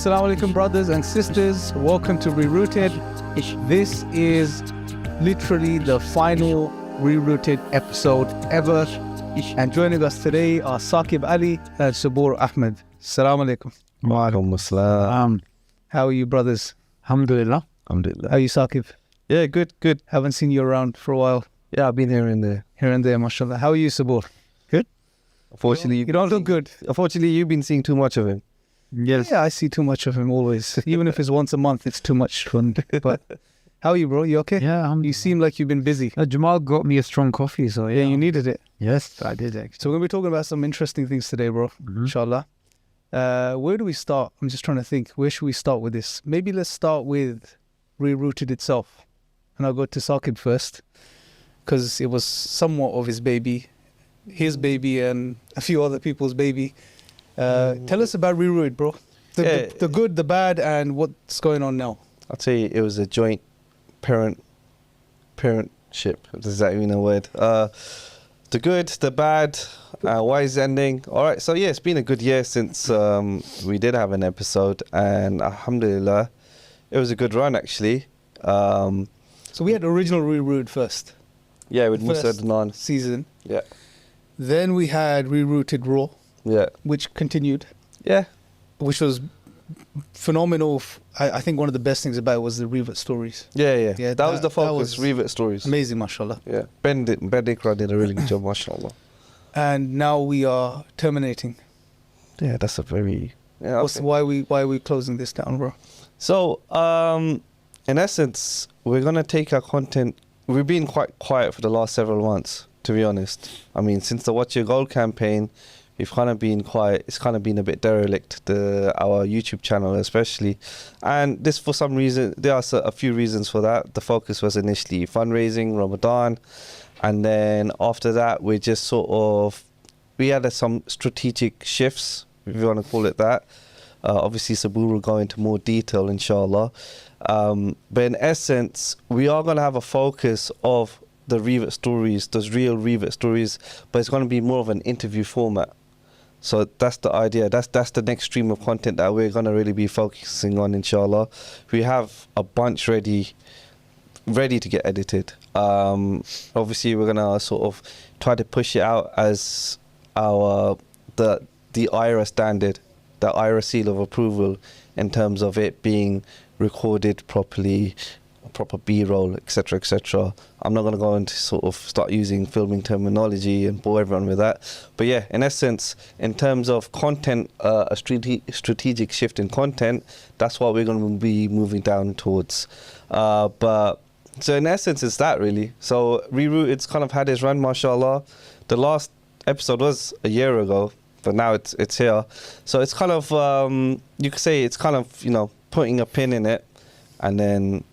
Assalamu alaikum, brothers and sisters. Welcome to Rerouted. This is literally the final Rerouted episode ever. And joining us today are Saqib Ali and Subboor Ahmad. Assalamu alaikum. Wa alaikum assalam. How are you, brothers? Alhamdulillah. How are you, Saqib? Yeah, good. Haven't seen you around for a while. Yeah, I've been here and there. Here and there, mashallah. How are you, Subboor? Good. Unfortunately, You don't look good. Unfortunately, you've been seeing too much of him. Yes. Yeah, I see too much of him always. Even if it's once a month, it's too much fun. But how are you, bro? You okay? Yeah, You seem like you've been busy. Jamal got me a strong coffee, so Yeah, you needed it. Yes, I did actually. So we're going to be talking about some interesting things today, bro. Inshallah. Where do we start? I'm just trying to think. Where should we start with this? Maybe let's start with Rerouted itself. And I'll go to Saqib first, because it was somewhat of his baby, and a few other people's baby. Tell us about Rerouted, bro. The good, the bad, and what's going on now. I'd say it was a joint parentship. Does that even a word? The good, the bad, why is ending? All right, so yeah, it's been a good year since we did have an episode, and alhamdulillah, it was a good run actually. So we had original Rerouted first. Yeah, with Musa First Adnan. season. Yeah. Then we had Rerouted Raw, Yeah. which continued, Yeah. which was phenomenal. I think one of the best things about it was the revert stories. Yeah. Yeah, that was the focus, was revert stories. Amazing, mashallah. Yeah. Ben Ikra did a really good job, mashallah. And now we are terminating. Yeah, that's a very... Yeah, okay. Why are we closing this down, bro? So, in essence, we're going to take our content... We've been quite quiet for the last several months, to be honest. I mean, since the Watch Your Goal campaign, we've kind of been quiet. It's kind of been a bit derelict, our YouTube channel especially. And this, for some reason, there are a few reasons for that. The focus was initially fundraising, Ramadan. And then after that, we just sort of... We had some strategic shifts, if you want to call it that. Obviously, Subboor will go into more detail, inshallah. But in essence, we are going to have a focus of the revert stories, those real revert stories, but it's going to be more of an interview format. So that's the idea. That's the next stream of content that we're going to really be focusing on, inshallah. We have a bunch ready to get edited. Obviously, we're going to sort of try to push it out as the iERA standard, the iERA seal of approval, in terms of it being recorded properly, proper B-roll, etc., etc. I'm not going to go into sort of start using filming terminology and bore everyone with that. But yeah, in essence, in terms of content, a strategic shift in content, that's what we're going to be moving down towards. But so in essence, it's that really. So Rerouted's kind of had its run, mashallah. The last episode was a year ago, but now it's here. So it's kind of, you could say it's kind of, putting a pin in it, and then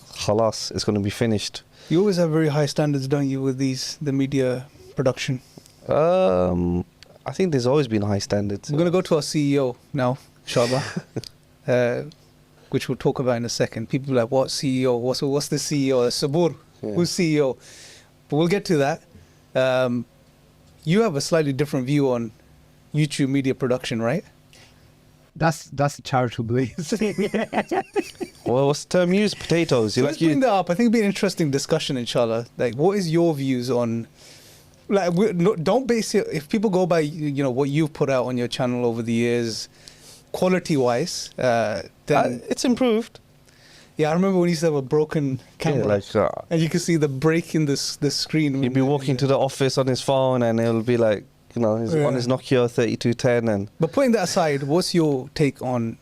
khalas, it's going to be finished. You always have very high standards, don't you, with the media production? I think there's always been high standards. We're going to go to our CEO now, inshallah, which we'll talk about in a second. People are like, what CEO? What's the CEO? Subboor. Yeah. Who's CEO? But we'll get to that. You have a slightly different view on YouTube media production, right? That's a charitable belief. Well, what's the term used? Potatoes. So let's bring that up. I think it'd be an interesting discussion, inshallah. Like, what is your views on... Like, don't base it... If people go by, what you've put out on your channel over the years, quality-wise, then... it's improved. Yeah, I remember when you used to have a broken camera. Yeah, and you could see the break in the screen. He'd be walking to the office on his phone, and it'll be like, on his Nokia 3210. But putting that aside, what's your take on,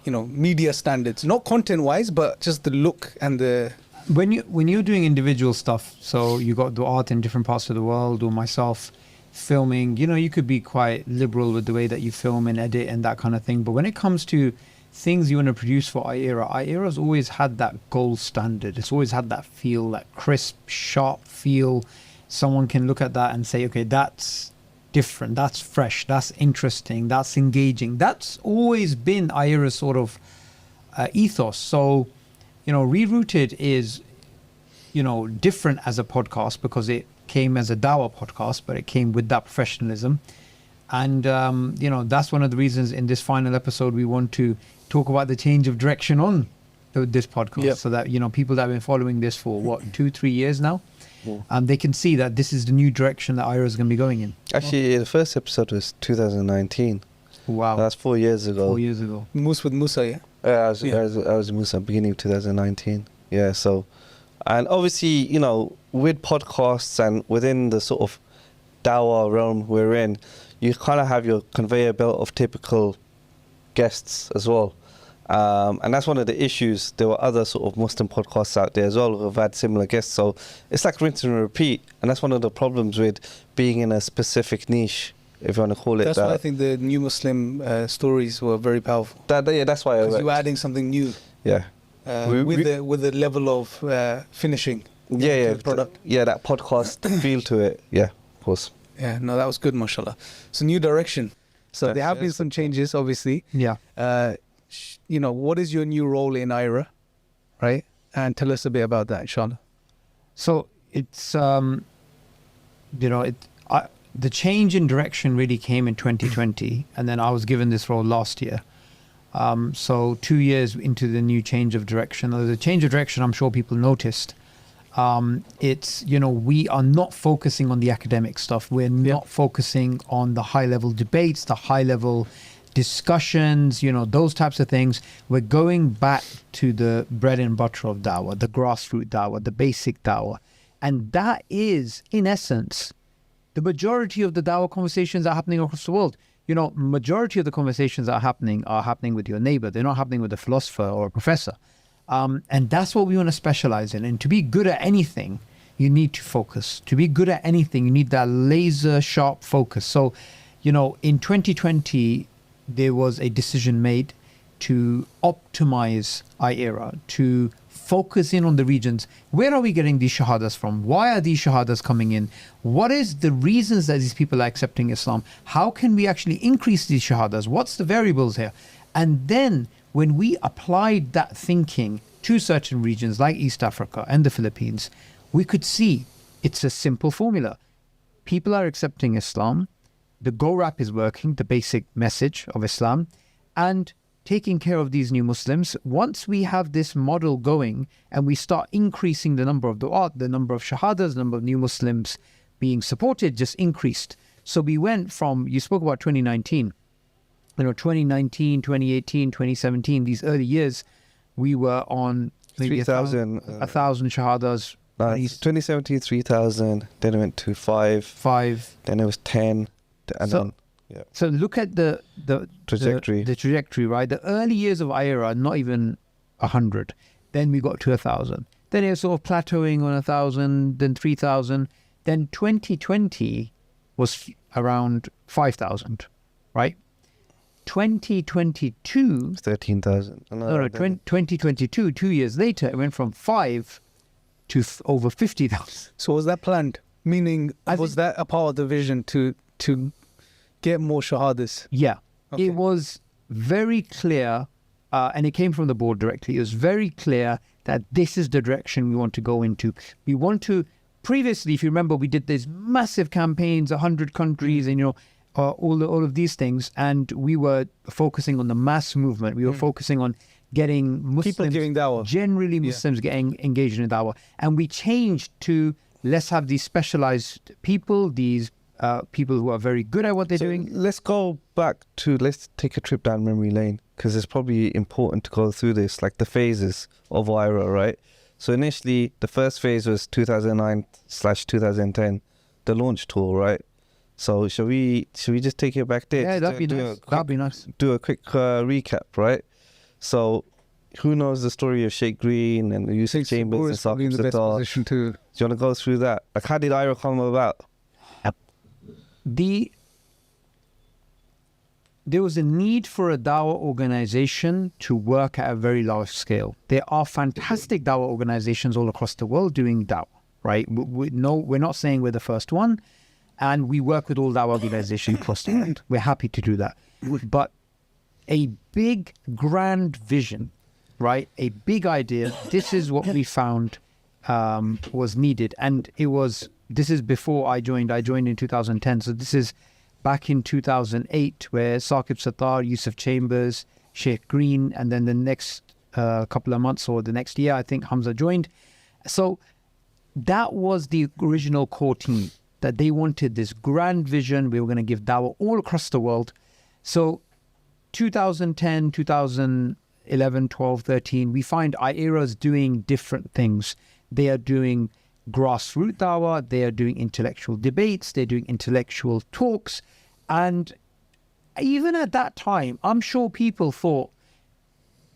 media standards? Not content-wise, but just the look and the... When you're doing individual stuff, so you got the art in different parts of the world, or myself filming, you could be quite liberal with the way that you film and edit and that kind of thing. But when it comes to things you want to produce for iERA's always had that gold standard. It's always had that feel, that crisp, sharp feel. Someone can look at that and say, okay, that's different, that's fresh, that's interesting, that's engaging. That's always been iERA's sort of ethos. So, Rerouted is, different as a podcast because it came as a Dawah podcast, but it came with that professionalism. And, that's one of the reasons in this final episode we want to talk about the change of direction on this podcast. Yep. So that, people that have been following this for, 2-3 years now, Yeah. they can see that this is the new direction that iERA is going to be going in. Actually, the first episode was 2019. Wow. That's 4 years ago. 4 years ago. Moose with Musa, yeah. I was in Musa beginning of 2019. Yeah, so, and obviously, with podcasts and within the sort of Dawah realm we're in, you kind of have your conveyor belt of typical guests as well. And that's one of the issues. There were other sort of Muslim podcasts out there as well who have had similar guests. So it's like rinse and repeat. And that's one of the problems with being in a specific niche, if you want to call it That's that. why I think the new Muslim stories were very powerful. That's why Because you were adding something new Yeah. with the level of finishing. Yeah, the product. Yeah, that podcast feel to it. Yeah, of course. Yeah, no, that was good, mashallah. So new direction. So there have been some changes, obviously. Yeah. What is your new role in iERA, right? And tell us a bit about that, inshallah. So it's, the change in direction really came in 2020, and then I was given this role last year. So 2 years into the new change of direction, the change of direction, I'm sure people noticed. It's, we are not focusing on the academic stuff. We're not focusing on the high level debates, the high level discussions, those types of things. We're going back to the bread and butter of Dawah, the grassroots Dawah, the basic Dawah. And that is, in essence, the majority of the Dawah conversations are happening across the world. Majority of the conversations that are happening with your neighbor. They're not happening with a philosopher or a professor. And that's what we want to specialize in. And to be good at anything, you need to focus. To be good at anything, you need that laser sharp focus. So, in 2020, there was a decision made to optimize iERA, to focus in on the regions. Where are we getting these shahadas from? Why are these shahadas coming in? What is the reasons that these people are accepting Islam? How can we actually increase these shahadas? What's the variables here? And then when we applied that thinking to certain regions like East Africa and the Philippines, we could see it's a simple formula. People are accepting Islam. The GoRap is working, the basic message of Islam, and taking care of these new Muslims. Once we have this model going and we start increasing the number of du'at, the number of shahadas, the number of new Muslims being supported just increased. So we went from, you spoke about 2019, 2019, 2018, 2017, these early years, we were on maybe 3,000. 1,000 shahadas. 2017, 3,000. Then it went to 5. Then it was 10. And So look at the trajectory. The trajectory, right? The early years of iERA, not even 100. Then we got to 1,000. Then it was sort of plateauing on 1,000, then 3,000. Then 2020 was around 5,000, right? 2022... 13,000. No, 2022, 2 years later, it went from 5 to over 50,000. So was that planned? Meaning, was that a part of the vision to get more shahadas? Yeah. Okay. It was very clear, and it came from the board directly. It was very clear that this is the direction we want to go into. We want to, previously, if you remember, we did these massive campaigns, 100 countries, and all of these things, and we were focusing on the mass movement. We were focusing on getting Muslims, people giving dawah, generally Muslims getting engaged in dawah, and we changed to let's have these specialized people, these people who are very good at what they're doing. Let's take a trip down memory lane, because it's probably important to go through this, like the phases of iERA, right? So initially, the first phase was 2009/2010, the launch tour, right? So should we just take it back there? Yeah, that'd be nice. That'd be nice. Do a quick recap, right? So who knows the story of Sheikh Green and the Yusuf Chambers and Saqib Satar? Do you want to go through that? Like, how did iERA come about? There was a need for a dawah organization to work at a very large scale. There are fantastic dawah organizations all across the world doing dawah, right? We're not saying we're the first one, and we work with all dawah organizations across the world. We're happy to do that. But a big, grand vision, right? A big idea, this is what we found was needed. And this is before I joined. I joined in 2010. So this is back in 2008, where Saqib Sattar, Yusuf Chambers, Sheikh Green, and then the next couple of months or the next year, I think Hamza joined. So that was the original core team, that they wanted this grand vision. We were going to give dawah all across the world. So 2010, 2011, 12, 13, we find iERA's doing different things. They are doing grassroots dawah, they are doing intellectual debates, they're doing intellectual talks. And even at that time, I'm sure people thought,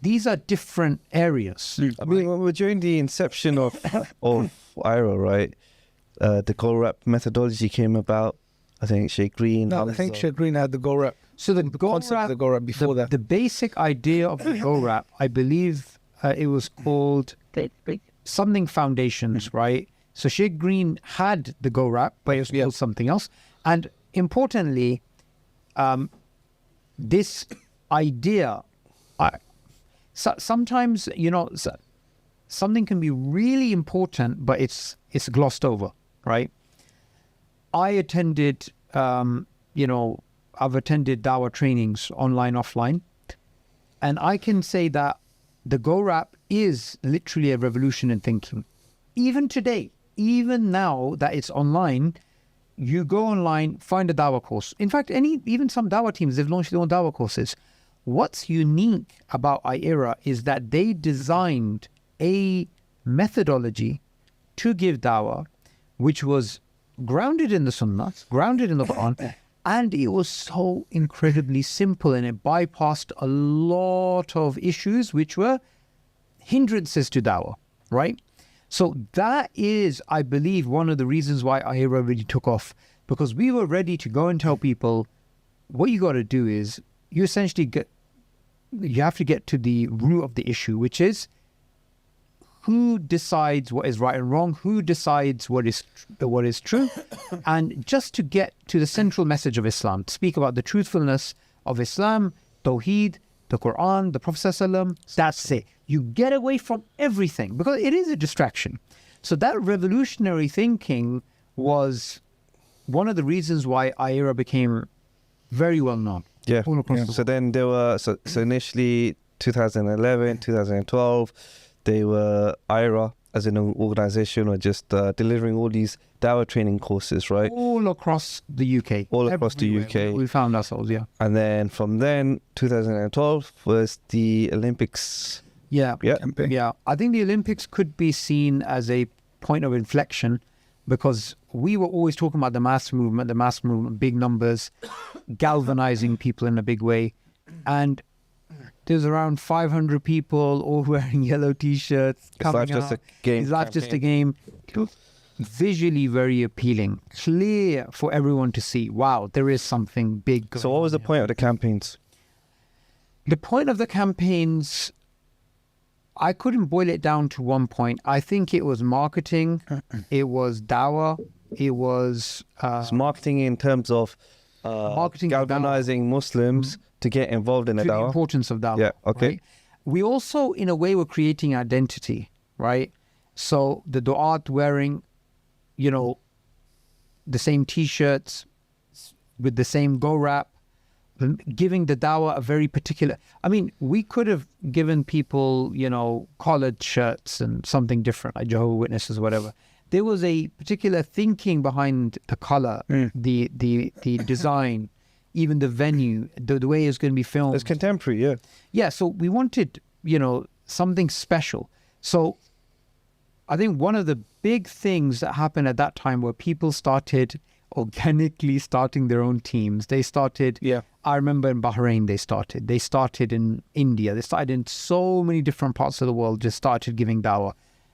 these are different areas. I mean, during the inception of iERA, right, the goal rap methodology came about. I think Sheikh Green. No, I think Sheikh Green had the go rap. So the Concept of the go rap before that. The basic idea of the go rap, I believe it was called something foundations, right? So Sheikh Green had the go rap, but it was called something else. And importantly, this idea, sometimes, you know, something can be really important, but it's glossed over, right? I attended, you know, I've attended dawah trainings online, offline, and I can say that the go rap is literally a revolution in thinking. Even today, even now that it's online, you go online, find a dawah course. In fact, even some dawah teams, they've launched their own dawah courses. What's unique about iERA is that they designed a methodology to give dawah, which was grounded in the Sunnah, grounded in the Quran, and it was so incredibly simple, and it bypassed a lot of issues which were hindrances to dawah, right? So that is, I believe, one of the reasons why iERA really took off, because we were ready to go and tell people, what you got to do is, you essentially you have to get to the root of the issue, which is, who decides what is right and wrong? Who decides what is true? And just to get to the central message of Islam, speak about the truthfulness of Islam, Tawheed, the Quran, the Prophet ﷺ, that's it. You get away from everything, because it is a distraction. So that revolutionary thinking was one of the reasons why iERA became very well known. Yeah. All across the world. So then there were, so initially 2011, 2012, they were iERA as an organization, or just delivering all these dawah training courses, right? All across the UK. All across the UK. We found ourselves, yeah. And then from then, 2012 was the Olympics. Yeah. Campaign. Yeah. I think the Olympics could be seen as a point of inflection, because we were always talking about the mass movement, big numbers, galvanizing people in a big way. And there's around 500 people all wearing yellow T-shirts. It's not just a game. It's not just a game. Visually very appealing, clear for everyone to see. Wow, there is something big going So what was the on point of the campaigns? here. The point of the campaigns, I couldn't boil it down to one point. I think it was marketing, it was dawah, it was It's marketing in terms of marketing of galvanizing Muslims to get involved in the to the dawah. importance of dawah. Yeah, okay. Right? We also, in a way, were creating identity, right? So the du'at wearing, you know, the same T-shirts with the same go rap, giving the dawah a very particular. I mean, we could have given people, you know, collared shirts and something different, like Jehovah's Witnesses or whatever. There was a particular thinking behind the color, the design, even the venue, the way it's going to be filmed. It's contemporary, yeah. Yeah, so we wanted, you know, something special. So I think one of the big things that happened at that time were people started organically starting their own teams. They started, I remember in Bahrain they started in India, they started in so many different parts of the world, just started giving dawah.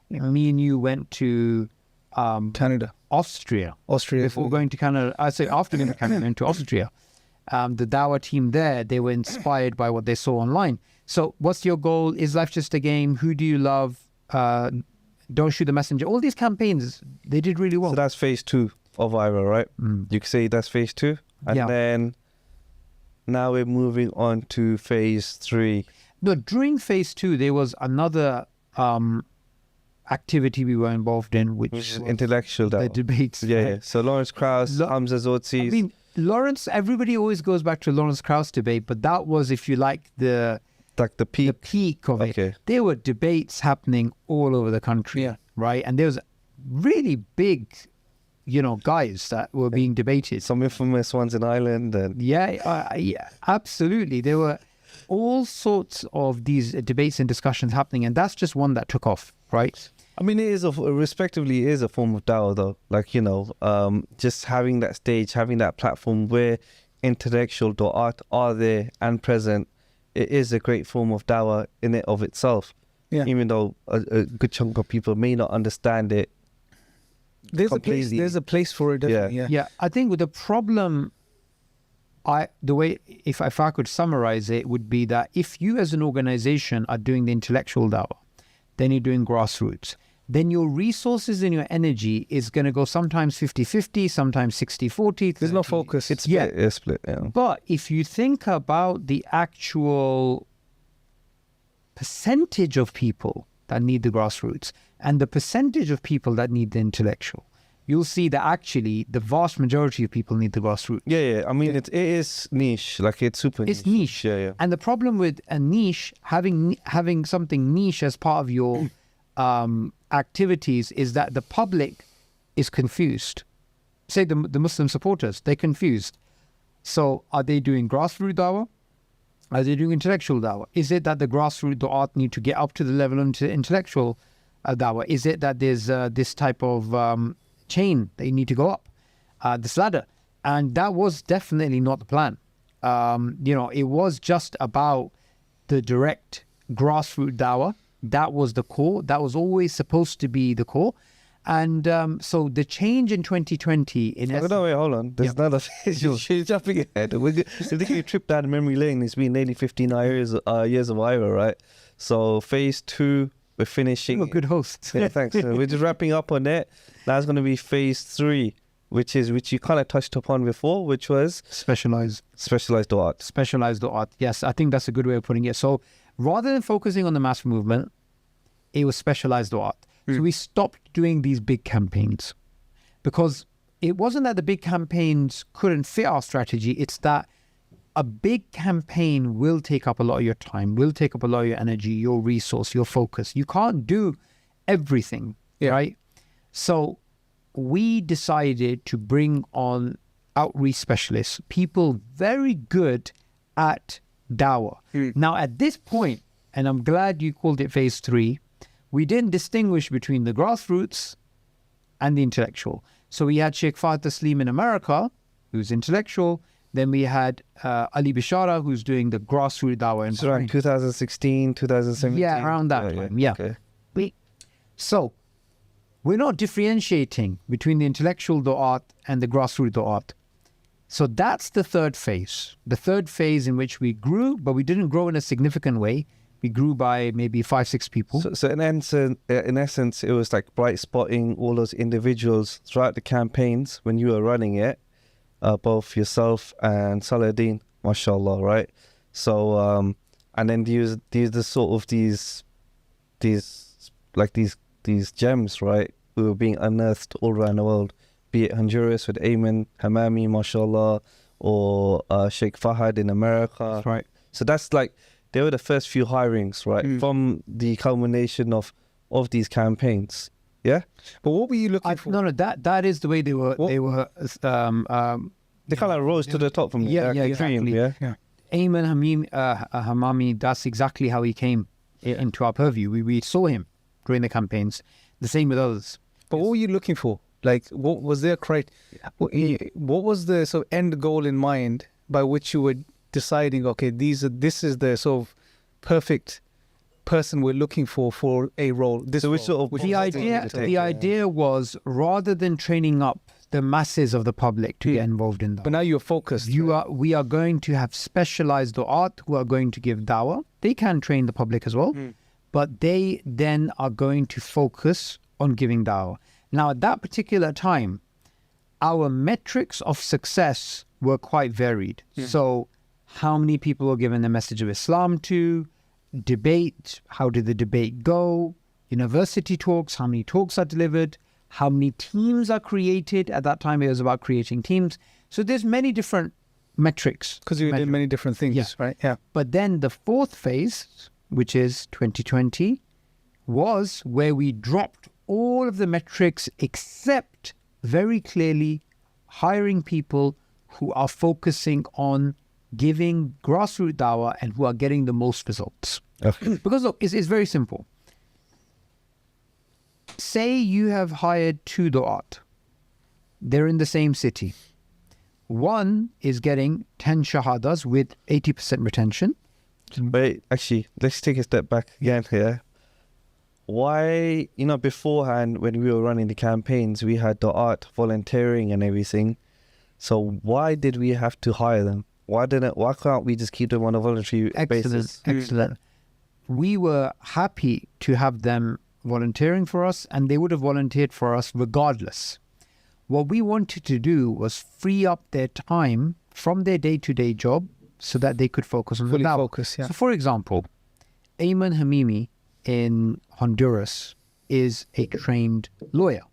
Me and you went to Canada. Austria. Austria. Before going to Canada, I say after going to Canada, went to Austria. The dawah team there, they were inspired by what they saw online. So what's your goal? Is life just a game? Who do you love? Don't shoot the messenger. All these campaigns, they did really well. So that's phase 2 of iERA, right? You could say that's phase 2. And then now we're moving on to phase 3. No, during phase 2, there was another activity we were involved in, which Which is was intellectual the dawah. debates. Yeah, right? yeah. So Lawrence Krauss, Hamza Zotzi. I mean, Lawrence, everybody always goes back to Lawrence Krauss debate, but that was, if you like, the Like the peak. peak of it. Okay. There were debates happening all over the country, Yeah. right? And there was really big, guys that were being debated. Some infamous ones in Ireland and Yeah, absolutely. There were all sorts of these debates and discussions happening, and that's just one that took off, right? I mean, it is respectively is a form of dawah though. Like, just having that stage, having that platform where intellectual du'at are there and present, it is a great form of dawah in it of itself. Yeah. Even though a good chunk of people may not understand it. Completely. There's a place for it, definitely. Yeah. Yeah, I think with the problem, if I could summarize it, would be that if you as an organization are doing the intellectual dawah, then you're doing grassroots, then your resources and your energy is going to go sometimes 50-50, sometimes 60-40. There's no focus. It's Yeah. split, yeah. But if you think about the actual percentage of people that need the grassroots and the percentage of people that need the intellectual, you'll see that actually the vast majority of people need the grassroots. Yeah. I mean, it is niche. Like, it's super niche. It's niche. Yeah. And the problem with a niche, having something niche as part of your activities, is that the public is confused. Say the Muslim supporters, they're confused. So are they doing grassroots dawah? Are they doing intellectual dawah? Is it that the grassroots du'at need to get up to the level of intellectual dawah? Is it that there's this type of chain that you need to go up, this ladder? And that was definitely not the plan. It was just about the direct grassroots dawah. That was the core. That was always supposed to be the core. And so the change in 2020 in Oh, no, wait, hold on. There's another phase. You're jumping ahead. We're taking a trip down memory lane. It's been nearly 15 years of iERA, right? So phase 2, we're finishing. You're a good host. Yeah, thanks. We're just wrapping up on it. Now it's going to be phase 3, which you kind of touched upon before, which was Specialized du'at. Specialized du'at. Yes, I think that's a good way of putting it. So rather than focusing on the mass movement, it was specialized du'at. So we stopped doing these big campaigns because it wasn't that the big campaigns couldn't fit our strategy. It's that a big campaign will take up a lot of your time, will take up a lot of your energy, your resource, your focus. You can't do everything, right? So we decided to bring on outreach specialists, people very good at dawah. Now, at this point, and I'm glad you called it phase 3, we didn't distinguish between the grassroots and the intellectual. So we had Sheikh Fahd Taslim in America, who's intellectual. Then we had Ali Bishara, who's doing the grassroots dawah. It's around 2016, 2017. Yeah, around that time. Yeah. Okay. So we're not differentiating between the intellectual du'at and the grassroots du'at. So that's the third phase. The third phase in which we grew, but we didn't grow in a significant way. We grew by maybe 5-6 people. So in essence, it was like bright spotting all those individuals throughout the campaigns when you were running it, both yourself and Salahuddin, mashallah, right? So and then these gems, right, who were being unearthed all around the world, be it Honduras with Ayman Hamami, mashallah, or Sheikh Fahad in America. That's right. So that's like, they were the first few hirings, right, from the culmination of these campaigns. Yeah? But what were you looking for? No, that is the way they were. What? They were. They kind of rose to the top from Yeah, the extreme, exactly. yeah? Ayman Hamami, that's exactly how he came into our purview. We saw him during the campaigns. The same with others. But what were you looking for? Like, what was their what was the sort of end goal in mind by which you were deciding, okay, this is the sort of perfect person we're looking for a role? The idea was, rather than training up the masses of the public to get involved in that, But now you're focused. we are going to have specialized du'at who are going to give dawah. They can train the public as well, but they then are going to focus on giving dawah. Now, at that particular time, our metrics of success were quite varied. So how many people were given the message of Islam to? Debate, how did the debate go? University talks, how many talks are delivered? How many teams are created? At that time, it was about creating teams. So there's many different metrics. Because you did many different things, Yeah. right? Yeah. But then the fourth phase, which is 2020, was where we dropped all of the metrics except very clearly hiring people who are focusing on giving grassroots dawah and who are getting the most results. Okay. Because look, it's very simple. Say you have hired 2 du'at. They're in the same city. One is getting 10 shahadas with 80% retention. But actually, let's take a step back again here. Why, beforehand when we were running the campaigns, we had the art, volunteering and everything. So why did we have to hire them? Why can't we just keep them on a voluntary basis? Excellent. We were happy to have them volunteering for us, and they would have volunteered for us regardless. What we wanted to do was free up their time from their day-to-day job so that they could focus on Fully the dawah. focus, yeah. So for example, Ayman Hamimi in Honduras is a trained lawyer.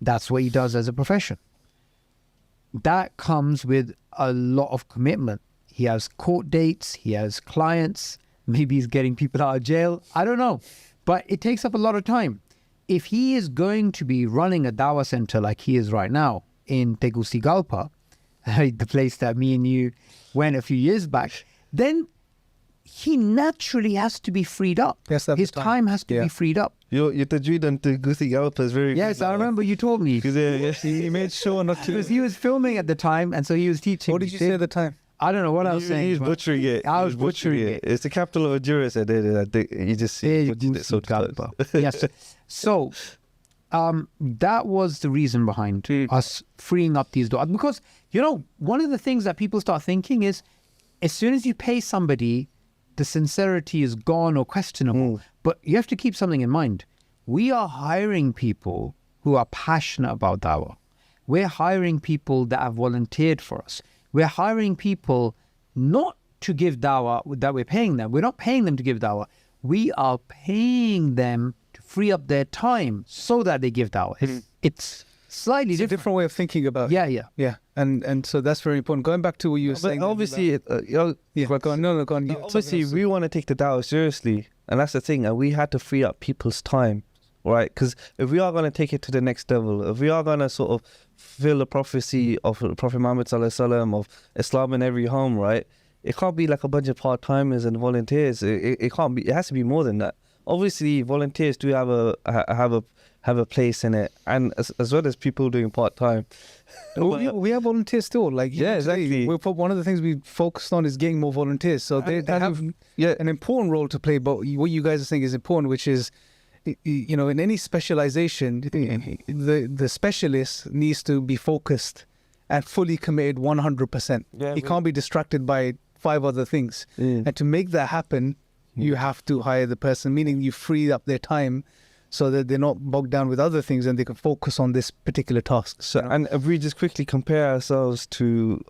That's what he does as a profession. That comes with a lot of commitment. He has court dates, he has clients, maybe he's getting people out of jail. I don't know. But it takes up a lot of time. If he is going to be running a dawah center like he is right now in Tegucigalpa, the place that me and you went a few years back, then he naturally has to be freed up. Yes, that's His the time has to Yeah. be freed up. Your tajweed and Tegucigalpa is very Yes, good. I remember you told me. Because He made sure not to. Because he was filming at the time, and so he was teaching. What did you say at the time? I don't know what I was saying. He's but butchering it. I was He's butchering it. It's the capital of Honduras, and you just butchered it so close. Yes. So that was the reason behind us freeing up these doors. Because, one of the things that people start thinking is, as soon as you pay somebody, the sincerity is gone or questionable. But you have to keep something in mind. We are hiring people who are passionate about dawah. We're hiring people that have volunteered for us. We're hiring people not to give dawah that we're paying them. We're not paying them to give dawah. We are paying them to free up their time so that they give dawah. It's slightly It's a different. different way of thinking about it. Yeah. Yeah. And so that's very important. Going back to what you were saying. But obviously, Yeah, go on. No, go on. You- obviously, we want to take the dawah seriously, and that's the thing. And we had to free up people's time, right? Because if we are going to take it to the next level, if we are going to sort of fulfill the prophecy of Prophet Muhammad sallallahu alaihi wasallam of Islam in every home, right? It can't be like a bunch of part-timers and volunteers. It can't be. It has to be more than that. Obviously, volunteers do have a place in it, and as well as people doing part-time. we have volunteers still. Like Yeah, exactly. One of the things we focused on is getting more volunteers. So they have an important role to play. But what you guys are saying is important, which is, in any specialization, the specialist needs to be focused and fully committed 100%. Yeah, He can't be distracted by 5 other things. And to make that happen, you have to hire the person, meaning you free up their time so that they're not bogged down with other things and they can focus on this particular task. So, and if we just quickly compare ourselves to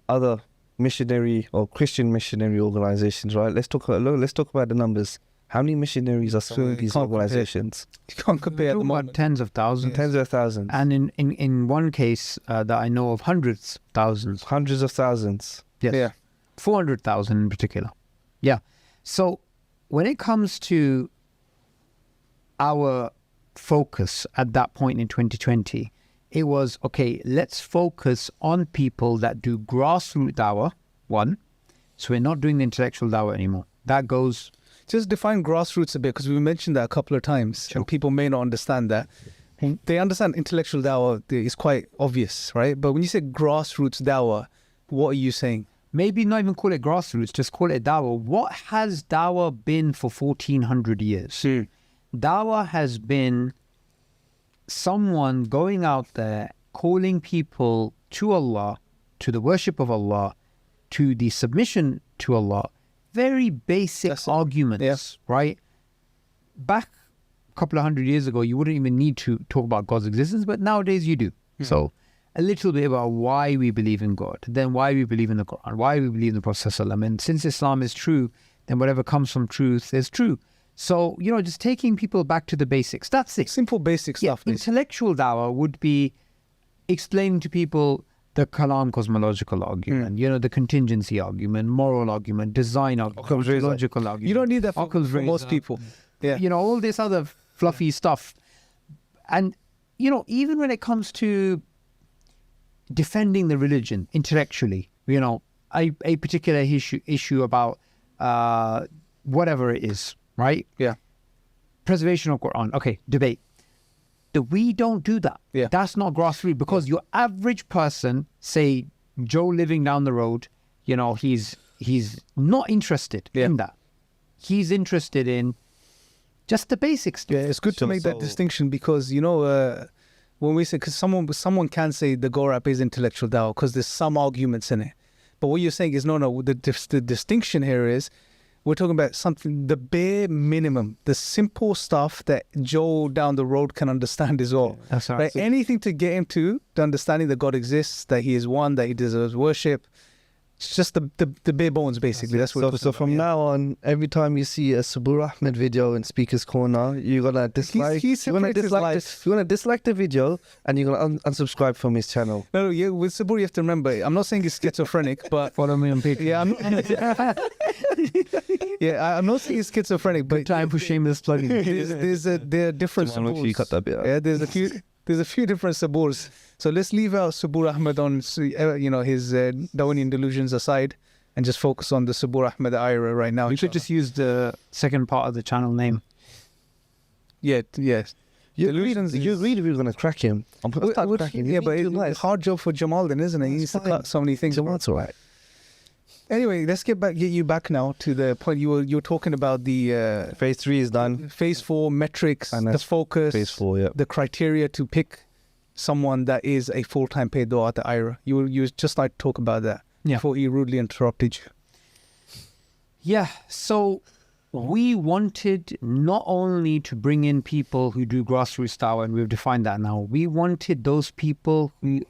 other missionary or Christian missionary organizations, right? Let's talk about the numbers. How many missionaries are some So of you these can't compare. organizations? You can't compare at the Talking about moment. tens of thousands. Tens of thousands, And in one case that I know of, hundreds of thousands. hundreds of thousands. Yes. Yeah. 400,000 in particular. Yeah. So when it comes to our focus at that point in 2020, it was, okay, let's focus on people that do grassroots dawah, one. So we're not doing the intellectual dawah anymore. That goes... Just define grassroots a bit, because we mentioned that a couple of times, and people may not understand that. They understand intellectual dawah is quite obvious, right? But when you say grassroots dawah, what are you saying? Maybe not even call it grassroots, just call it dawah. What has dawah been for 1400 years? Dawah has been someone going out there calling people to Allah, to the worship of Allah, to the submission to Allah. Very basic That's it. arguments, right? Back a couple of hundred years ago, you wouldn't even need to talk about God's existence, but nowadays you do. So a little bit about why we believe in God, then why we believe in the Quran, why we believe in the Prophet ﷺ. And since Islam is true, then whatever comes from truth is true. So, just taking people back to the basics. That's it. Simple basic Yeah, stuff. basically. intellectual dawah would be explaining to people the Kalam cosmological argument, you know, the contingency argument, moral argument, design argument, logical argument. You don't need that for Occam's most razor, people. Yeah. You know, all this other fluffy stuff. And, you know, even when it comes to defending the religion intellectually, you know, a particular issue about whatever it is, right? Yeah. Preservation of Quran. Okay, debate. We don't do that. Yeah. That's not grassroots, because your average person, say Joe living down the road, you know, he's not interested in that. He's interested in just the basics. Yeah, it's good to make that distinction, because, you know, when we say, because someone can say the Gorab is intellectual dawah because there's some arguments in it. But what you're saying is, no, the distinction here is, we're talking about something, the bare minimum, the simple stuff that Joe down the road can understand as well. That's right. Right? Anything to get him to the understanding that God exists, that he is one, that he deserves worship. It's just the bare bones, basically. That's what. So from now on, every time you see a Subboor Ahmad video in Speaker's Corner, you're gonna dislike. You're gonna dislike the video, and you're gonna unsubscribe from his channel. No, yeah, with Subboor, you have to remember. I'm not saying he's schizophrenic, but Follow me on Patreon. I'm not saying he's schizophrenic, but Time for shameless plugging. there are different Come on, make sure you cut that bit out. Yeah, there's a few different Subboors. So let's leave out Subboor Ahmad on, you know, his Darwinian delusions aside, and just focus on the Subboor Ahmad iERA right now. We should just use the second part of the channel name. Yeah. You really were gonna crack him. I'm gonna start cracking him. Yeah, but it's a hard job for Jamal then, isn't it? He needs to cut so many things. Jamal's alright. Anyway, let's get you back now to the point you were talking about. The Phase 3 is done. Phase 4 metrics, And the that's focus, Phase 4, yeah. the criteria to pick someone that is a full-time paid dua at the iERA. You just like to talk about that before he rudely interrupted you. Yeah, so we wanted not only to bring in people who do grassroots dawah, and we've defined that now. We wanted those people we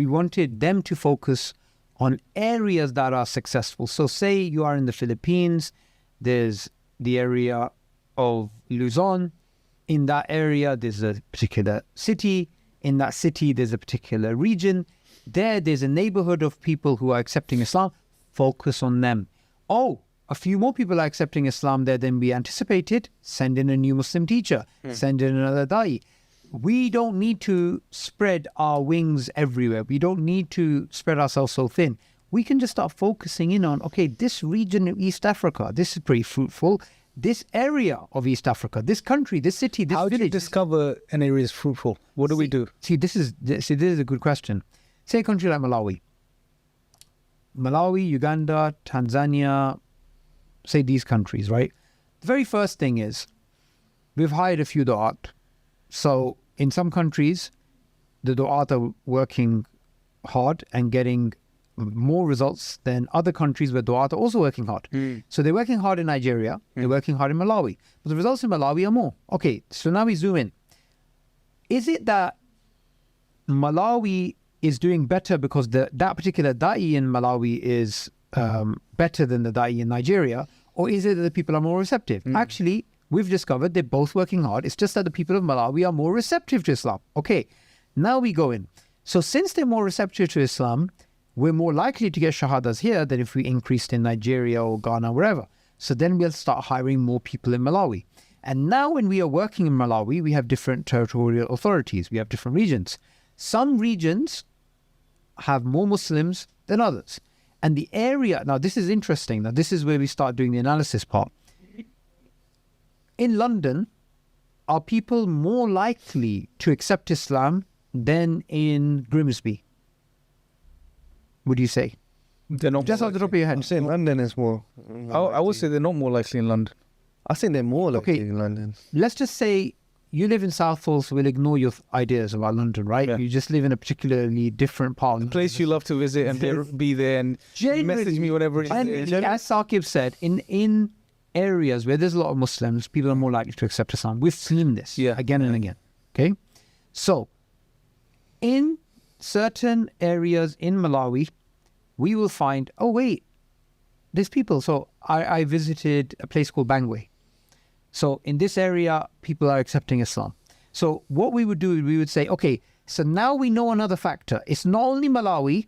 wanted them to focus on areas that are successful. So say you are in the Philippines, there's the area of Luzon. In that area, there's a particular city. In that city, there's a particular region. There's a neighborhood of people who are accepting Islam. Focus on them. Oh, a few more people are accepting Islam there than we anticipated. Send in a new Muslim teacher. Send in another da'i. We don't need to spread our wings everywhere. We don't need to spread ourselves so thin. We can just start focusing in on, okay, this region of East Africa, this is pretty fruitful. This area of East Africa, this country, this city, this How village. do you discover an area is fruitful? What do we do? This is a good question. Say a country like Malawi, Uganda, Tanzania, say these countries, right? The very first thing is we've hired a few du'at. So in some countries, the du'at are working hard and getting more results than other countries where du'at are also working hard. So they're working hard in Nigeria, they're working hard in Malawi. But the results in Malawi are more. Okay, so now we zoom in. Is it that Malawi is doing better because that particular da'i in Malawi is better than the da'i in Nigeria? Or is it that the people are more receptive? Actually, we've discovered they're both working hard. It's just that the people of Malawi are more receptive to Islam. Okay, now we go in. So since they're more receptive to Islam, we're more likely to get shahadas here than if we increased in Nigeria or Ghana, wherever. So then we'll start hiring more people in Malawi. And now when we are working in Malawi, we have different territorial authorities. We have different regions. Some regions have more Muslims than others. And the area, now this is interesting. Now this is where we start doing the analysis part. In London, are people more likely to accept Islam than in Grimsby? Would you say? They're not Just more off the top of your I'm head. saying London is more. I would say they're not more likely in London. I think they're more likely Okay. in London. Let's just say you live in Southall, so we'll ignore your ideas about London, right? Yeah. You just live in a particularly different part. A place you love to visit and be there and message me whenever it's And there. as Saqib said, in areas where there's a lot of Muslims, people are more likely to accept Islam. We've seen this again and again. Okay? So, in certain areas in Malawi, we will find, oh wait, there's people. So I visited a place called Bangwe. So in this area, people are accepting Islam. So what we would do, we would say, okay, So now we know another factor. It's not only Malawi,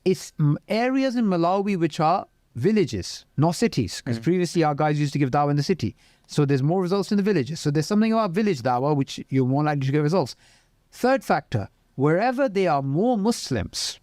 it's areas in Malawi which are villages, not cities. Because previously our guys used to give dawah in the city. So there's more results in the villages. So there's something about village dawah which you're more likely to get results. Third factor, wherever there are more Muslims,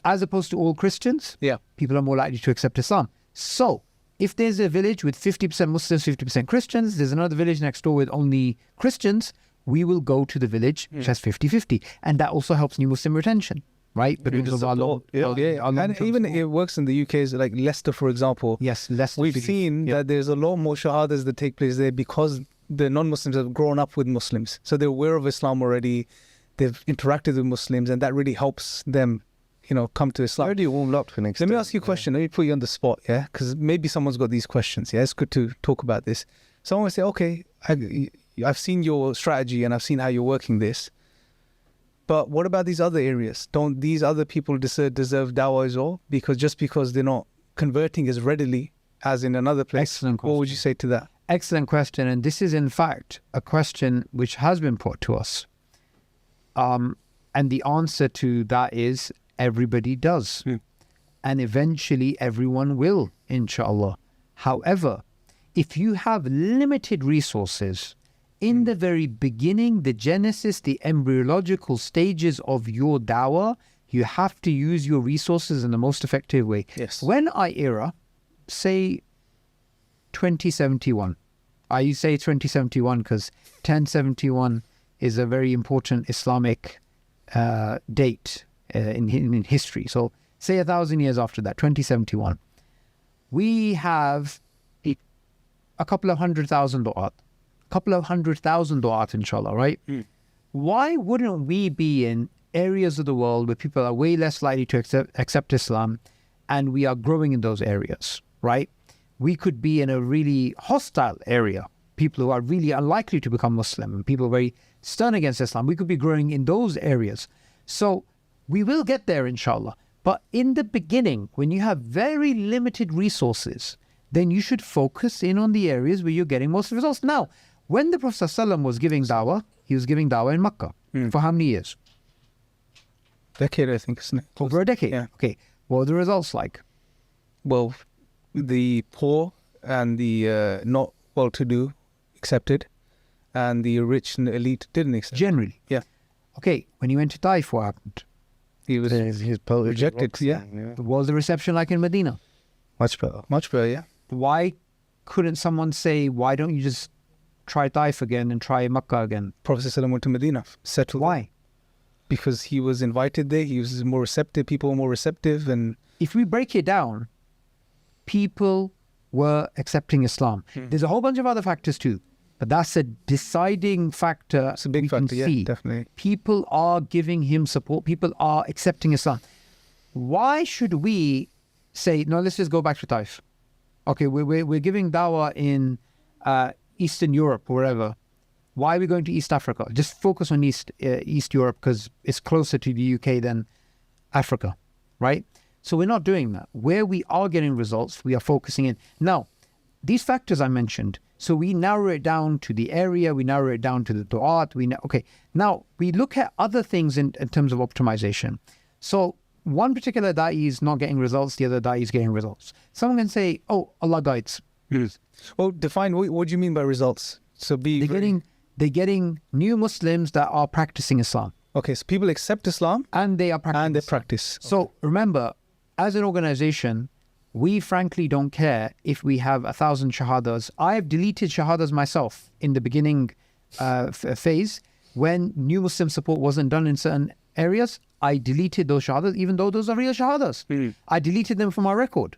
as opposed to all Christians, people are more likely to accept Islam. So if there's a village with 50% Muslims, 50% Christians, there's another village next door with only Christians, we will go to the village which has 50-50. And that also helps new Muslim retention, right? But because of our long, and even it works in the UK, is like Leicester, for example. Yes, Leicester. We've seen that there's a lot more shahadas that take place there because the non-Muslims have grown up with Muslims. So they're aware of Islam already. They've interacted with Muslims, and that really helps them, come to Islam. Already warmed up for next. Let me ask you a question. Let me put you on the spot, because maybe someone's got these questions. It's good to talk about this. Someone will say, okay, I've seen your strategy and I've seen how you're working this, but what about these other areas? Don't these other people deserve dawah as well? Because they're not converting as readily as in another place. Excellent question. What would you say to that? Excellent question. And this is in fact a question which has been put to us. And the answer to that is everybody does. And eventually everyone will, inshallah. However, if you have limited resources, in the very beginning, the genesis, the embryological stages of your dawah, you have to use your resources in the most effective way. Yes. When iERA, say 2071, I say 2071 because 1071 is a very important Islamic date in history. So say 1,000 years after that, 2071, we have a couple of 100,000 du'at. Couple of 100,000 du'at, inshallah, right? Why wouldn't we be in areas of the world where people are way less likely to accept Islam, and we are growing in those areas, right? We could be in a really hostile area, people who are really unlikely to become Muslim, and people very stern against Islam. We could be growing in those areas. So we will get there, inshallah. But in the beginning, when you have very limited resources, then you should focus in on the areas where you're getting most results. Now, when the Prophet ﷺ was giving dawah, he was giving dawah in Makkah. For how many years? Decade, I think, isn't it? Over a decade. Yeah. Okay. What were the results like? Well, the poor and the not well-to-do accepted, and the rich and elite didn't accept. Generally. Yeah. Okay. When he went to Taif, what happened? He was rejected. Yeah. What was the reception like in Medina? Much better. Much better, yeah. Why couldn't someone say, why don't you just try Taif again and try Makkah again? Prophet ﷺ went to Medina, settled. Why? Because he was invited there. He was more receptive. People were more receptive, and if we break it down, people were accepting Islam. There's a whole bunch of other factors too, but that's a deciding factor. it's a big we factor. can Yeah, see. definitely. People are giving him support. People are accepting Islam. Why should we say, no, let's just go back to Taif? Okay, we're giving dawah in Eastern Europe or wherever. Why are we going to East Africa? Just focus on East Europe because it's closer to the UK than Africa, right? So we're not doing that. Where we are getting results, we are focusing in. Now, these factors I mentioned, so we narrow it down to the area, we narrow it down to the du'at. Okay, now we look at other things in terms of optimization. So one particular da'i is not getting results, the other da'i is getting results. Someone can say, oh, Allah guides. Well, define what do you mean by results? So They're getting new Muslims that are practicing Islam. Okay, so people accept Islam and they are practicing and they Islam. practice. So remember, as an organization, we frankly don't care if we have 1,000 shahadas. I have deleted shahadas myself in the beginning phase when new Muslim support wasn't done in certain areas. I deleted those shahadas, even though those are real shahadas. I deleted them from our record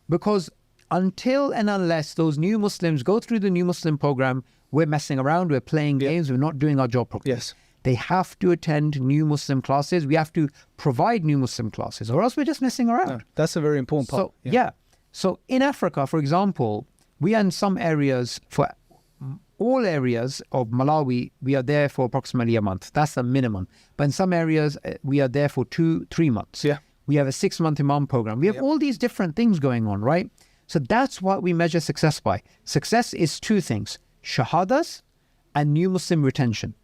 because until and unless those new Muslims go through the new Muslim program, we're messing around, we're playing games, we're not doing our job properly. Yes. They have to attend new Muslim classes. We have to provide new Muslim classes, or else we're just messing around. That's a very important part. So, yeah. So in Africa, for example, we are in some areas, for all areas of Malawi, we are there for approximately a month. That's the minimum. But in some areas, we are there for 2-3 months. Yeah. We have a 6-month Imam program. We have all these different things going on, right? So that's what we measure success by. Success is 2 things: shahadas and new Muslim retention.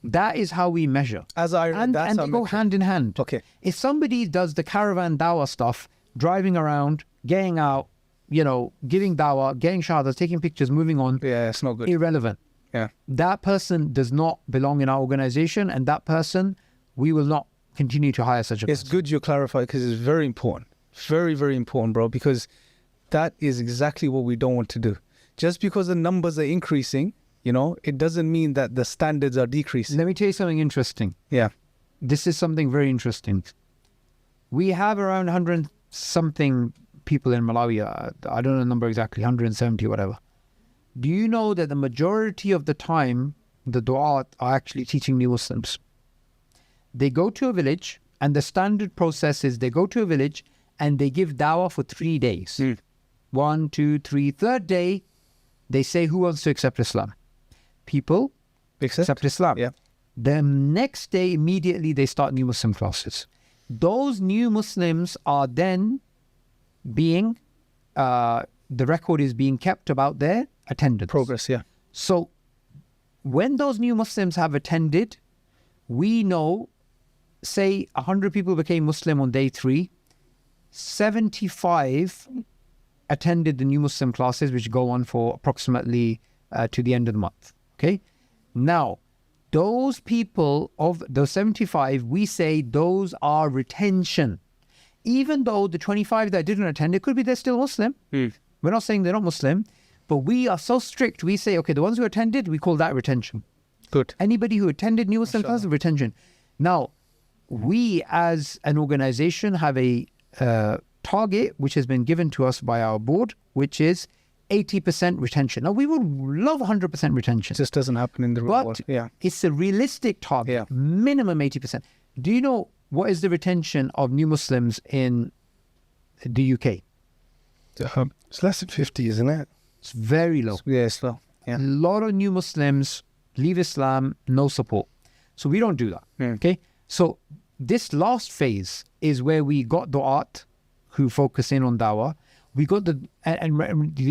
That is how we measure. As I And that's they how go hand in hand. Okay. If somebody does the caravan dawah stuff, driving around, getting out, giving dawah, getting shahadas, taking pictures, moving on, Yeah, it's not good. irrelevant. Yeah. That person does not belong in our organization, and that person, we will not continue to hire such a It's person. good you clarify because it's very important. Very, very important, bro, because that is exactly what we don't want to do. Just because the numbers are increasing, it doesn't mean that the standards are decreasing. Let me tell you something interesting. Yeah. This is something very interesting. We have around 100 something people in Malawi. I don't know the number exactly, 170 or whatever. Do you know that the majority of the time, the du'at are actually teaching new Muslims? They go to a village, and the standard process is they go to a village and they give dawah for 3 days. 1, 2, 3. Third day, they say, who wants to accept Islam? People accept Islam. Yeah. The next day, immediately, they start new Muslim classes. Those new Muslims are then being, the record is being kept about their attendance. Progress, yeah. So when those new Muslims have attended, we know, say 100 people became Muslim on day 3, 75 attended the new Muslim classes, which go on for approximately to the end of the month. Okay? Now, those people of those 75, we say those are retention. Even though the 25 that didn't attend, it could be they're still Muslim. We're not saying they're not Muslim, but we are so strict. We say, okay, the ones who attended, we call that retention. Good. Anybody who attended new Muslim classes, retention. Now, we as an organization have a target which has been given to us by our board, which is 80% retention. Now, we would love 100% retention. It just doesn't happen in the real world. But Yeah. it's a realistic target, Yeah. minimum 80%. Do you know what is the retention of new Muslims in the UK? It's less than 50, isn't it? It's very low. Yeah, it's low. A Yeah. lot of new Muslims leave Islam, no support. So we don't do that. Okay. So this last phase is where we got du'at who focus in on dawah. We got the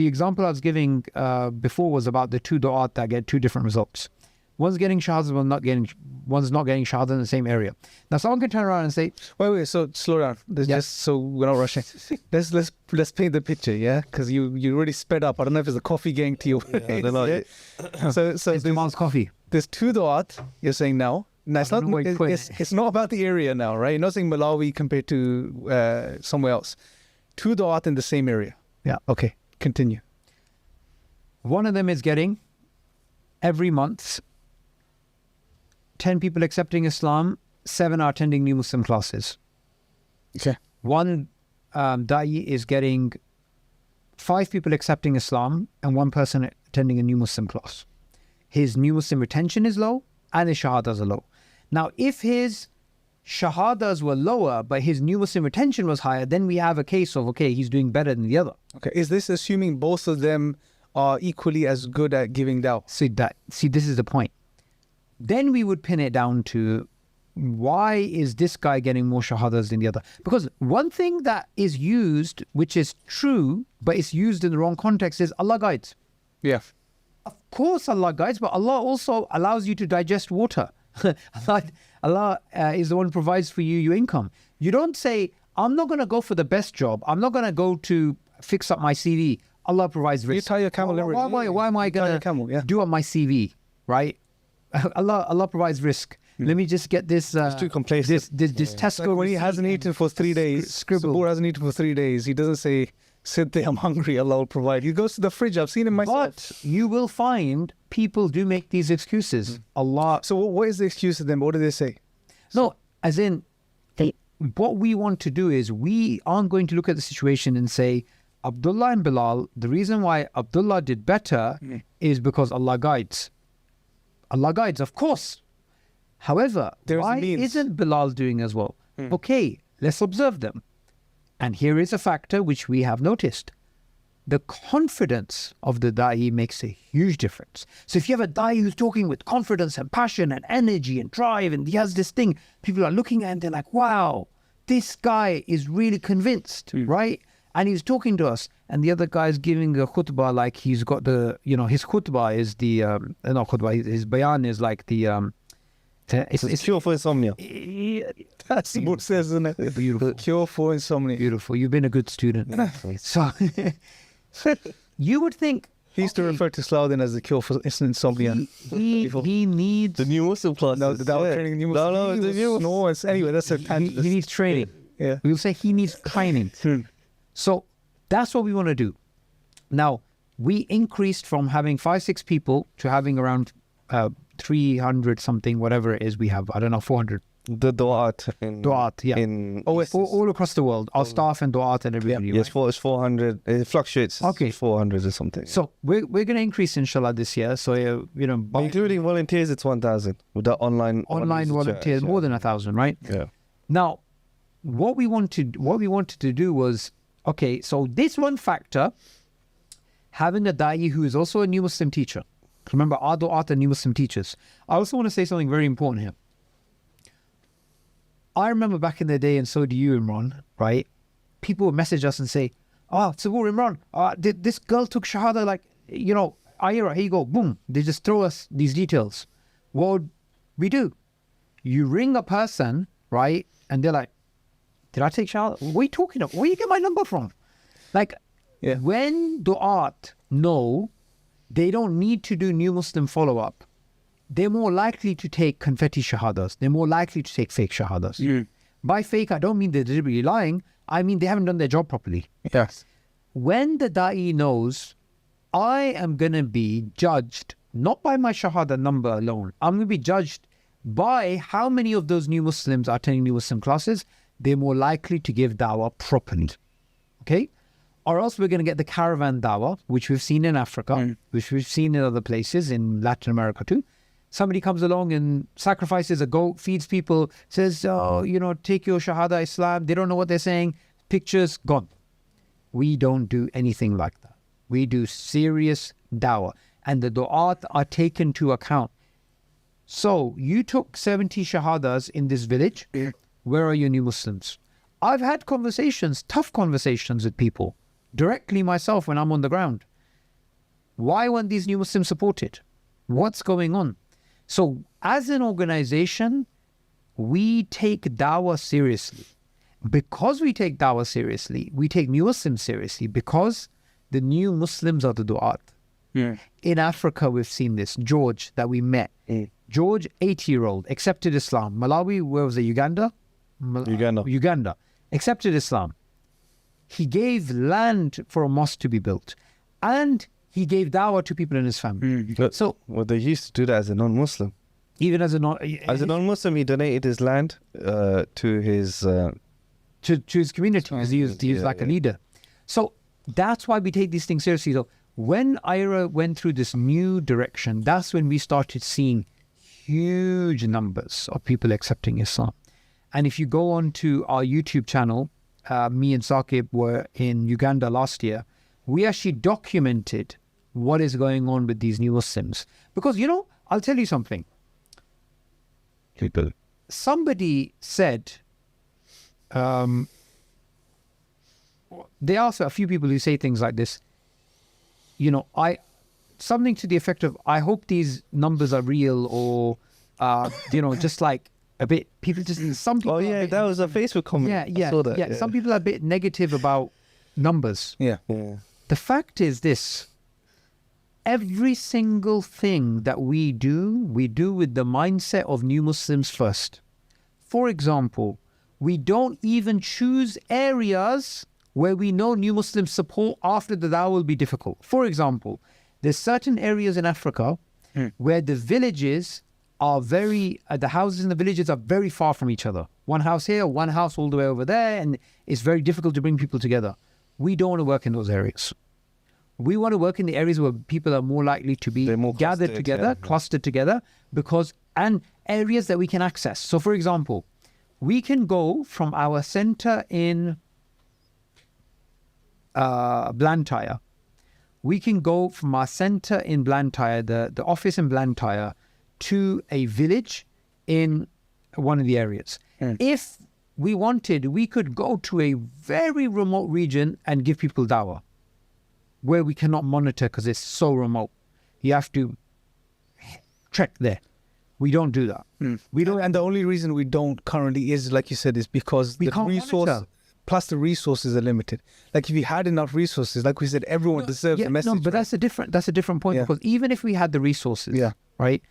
example I was giving before was about the 2 du'at that get 2 different results. One's getting shahadah, one's not getting shahadah in the same area. Now someone can turn around and say, Wait, so slow down. Yeah. Just so we're not rushing. Let's paint the picture, yeah? Because you already sped up. I don't know if it's a coffee getting to you. I don't know. So it's there's, Jamal's coffee. there's 2 du'at you're saying now. Now it's I not, don't know where you're putting it. it's not about the area now, right? You're not saying Malawi compared to somewhere else. 2 du'at in the same area. Yeah. Okay, continue. One of them is getting every month 10 people accepting Islam, 7 are attending new Muslim classes. Okay. One da'i is getting 5 people accepting Islam and 1 person attending a new Muslim class. His new Muslim retention is low and his shahadas are low. Now, if his shahadas were lower but his new Muslim retention was higher, then we have a case of, okay, he's doing better than the other. Okay. Is this assuming both of them are equally as good at giving dawah? See, this is the point. Then we would pin it down to why is this guy getting more shahadas than the other? Because one thing that is used, which is true, but it's used in the wrong context, is Allah guides. Yeah. Of course Allah guides, but Allah also allows you to digest water. Allah is the one who provides for you your income. You don't say, I'm not going to go for the best job. I'm not going to go to fix up my CV. Allah provides risk. You tie your camel every day. Why am I You tie going your camel, yeah. to do up my CV, right? Allah provides risk. Let me just get this. It's too complacent. This Tesco. Like when he hasn't eaten for 3 days, Scribble. Subboor hasn't eaten for 3 days. He doesn't say, sit there, I'm hungry, Allah will provide. He goes to the fridge. I've seen him myself. But you will find people do make these excuses. Allah. So what is the excuse to them? What do they say? No, as in, what we want to do is we aren't going to look at the situation and say, Abdullah and Bilal, the reason why Abdullah did better is because Allah guides. Allah guides, of course. However, There's why means. isn't Bilal doing as well? Okay, let's observe them. And here is a factor which we have noticed. The confidence of the da'i makes a huge difference. So if you have a da'i who's talking with confidence and passion and energy and drive and he has this thing, people are looking at it and they're like, wow, this guy is really convinced, right? And he's talking to us. And the other guy is giving a khutbah like he's got the, his khutbah is the, not khutbah, his bayan is like the It's a cure for insomnia. That's what it says, isn't it? Beautiful. Cure for insomnia. Beautiful. You've been a good student. So you would think He used to refer to Slaudin as the cure for insomnia. he needs The new Muslim class. No, that was training new No, it's the new. No, it's anyway. That's a he needs training. yeah. We'll say he needs training. So that's what we want to do. Now, we increased from having 5-6 people to having around 300 something, whatever it is we have. I don't know, 400. The Duat. In, Duat, yeah. In All across the world. Our staff and Duat and everybody. yes, right? it's 400. It fluctuates. Okay. 400 or something. So we're going to increase, inshallah, this year. So, by Including volunteers, it's 1,000 with the online volunteers, more than 1,000, right? Yeah. Now, what we wanted to do was, okay, so this one factor, having a da'i who is also a new Muslim teacher. Remember, our du'at are new Muslim teachers. I also want to say something very important here. I remember back in the day, and so do you, Imran, right? People would message us and say, Subboor, Imran, this girl took Shahada, like, iERA, here you go, boom. They just throw us these details. What would we do? You ring a person, right? And they're like, did I take Shahada? What are you talking about? Where do you get my number from? Like, when du'at know they don't need to do new Muslim follow-up, they're more likely to take confetti shahadas. They're more likely to take fake shahadas. By fake, I don't mean they're deliberately lying. I mean they haven't done their job properly. Yes. When the da'i knows, I am going to be judged not by my shahada number alone. I'm going to be judged by how many of those new Muslims are attending new Muslim classes. They're more likely to give dawah properly. Okay? Or else we're going to get the caravan dawah, which we've seen in Africa, which we've seen in other places, in Latin America too. Somebody comes along and sacrifices a goat, feeds people, says, take your Shahada Islam. They don't know what they're saying. Pictures, gone. We don't do anything like that. We do serious dawah. And the du'at are taken to account. So, you took 70 Shahadas in this village. Where are your new Muslims? I've had conversations, tough conversations with people, directly myself when I'm on the ground. Why weren't these new Muslims supported? What's going on? So, as an organization, we take dawah seriously. Because we take dawah seriously, we take new Muslims seriously, because the new Muslims are the du'at. In Africa, we've seen this. George, that we met. George, 80-year-old, accepted Islam. Malawi, where was it? Uganda? Uganda. Accepted Islam. He gave land for a mosque to be built. And he gave dawah to people in his family. So, well, they used to do that as a non-Muslim. Even as a non-Muslim, he donated his land to his to his community, because he was like a leader. So that's why we take these things seriously. So when iERA went through this new direction, that's when we started seeing huge numbers of people accepting Islam. And if you go on to our YouTube channel, me and Saqib were in Uganda last year. We actually documented what is going on with these new Muslims. Because, I'll tell you something. Somebody said, there are a few people who say things like this, something to the effect of, I hope these numbers are real, or, just like a bit, people just, some people. Oh yeah, that was a Facebook comment. Yeah. I saw that, Some people are a bit negative about numbers. Yeah. The fact is this: every single thing that we do with the mindset of new Muslims first. For example, we don't even choose areas where we know new Muslims support after the dawah will be difficult. For example, there's certain areas in Africa where the villages are the houses in the villages are very far from each other. One house here, one house all the way over there, and it's very difficult to bring people together. We don't want to work in those areas. We want to work in the areas where people are more likely to be gathered together, clustered together, and areas that we can access. So, for example, we can go from our center in Blantyre. We can go from our center in Blantyre, the office in Blantyre, to a village in one of the areas. If we wanted, we could go to a very remote region and give people dawah, where we cannot monitor because it's so remote. You have to trek there. We don't do that. We don't. And the only reason we don't currently is, like you said, is because We the can't resource monitor. plus the resources are limited. Like if you had enough resources, like we said, everyone deserves a message. No, but that's a different point, Yeah. because even if we had the resources, Yeah. right,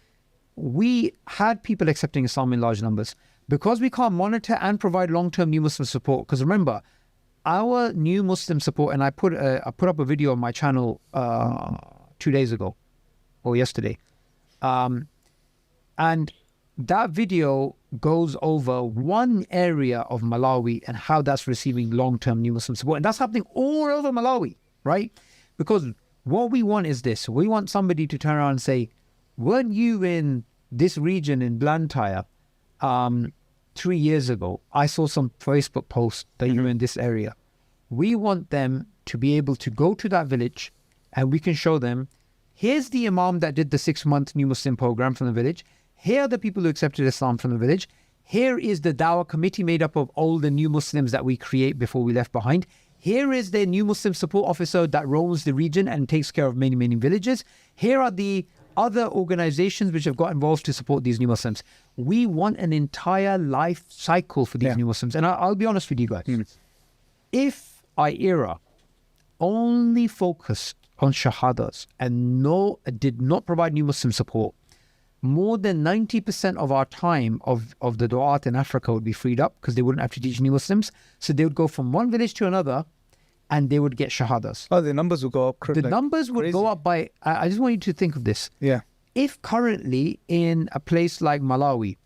we had people accepting Islam in large numbers. Because we can't monitor and provide long-term new Muslim support. Because remember, our new Muslim support, and I put up a video on my channel 2 days ago or yesterday, and that video goes over one area of Malawi and how that's receiving long-term new Muslim support. And that's happening all over Malawi, right? Because what we want is this. We want somebody to turn around and say, weren't you in this region in Blantyre 3 years ago? I saw some Facebook post that you were in this area. We want them to be able to go to that village and we can show them, here's the Imam that did the 6-month new Muslim program from the village. Here are the people who accepted Islam from the village. Here is the Dawah committee made up of all the new Muslims that we create before we left behind. Here is the new Muslim support officer that roams the region and takes care of many, many villages. Here are the other organizations which have got involved to support these new Muslims. We want an entire life cycle for these new Muslims. And I'll be honest with you guys. If iERA only focused on shahadas and did not provide new Muslim support, more than 90% of our time of the du'at in Africa would be freed up because they wouldn't have to teach new Muslims. So they would go from one village to another and they would get shahadas. Oh, the numbers will go up. The numbers would go up by, I just want you to think of this. Yeah. If currently in a place like Malawi,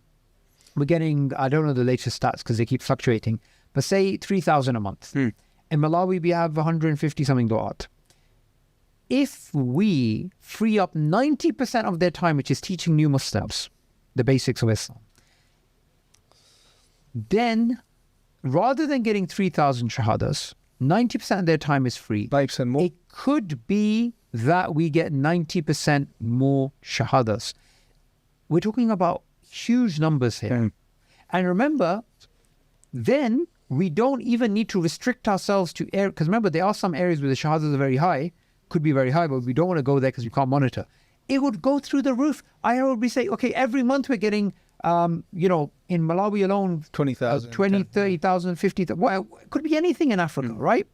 we're getting, I don't know the latest stats because they keep fluctuating, but say 3,000 a month. In Malawi, we have 150 something du'at. If we free up 90% of their time, which is teaching new Muslims the basics of Islam, then rather than getting 3,000 shahadas, 90% of their time is free. 9% more. It could be that we get 90% more shahadas. We're talking about huge numbers here. And remember, then we don't even need to restrict ourselves to areas, because remember, there are some areas where the shahadas are very high, could be very high, but we don't want to go there because we can't monitor. It would go through the roof. I would be saying, okay, every month we're getting, in Malawi alone, 20,000. 20, 30,000, 50,000. Well, it could be anything in Africa, right?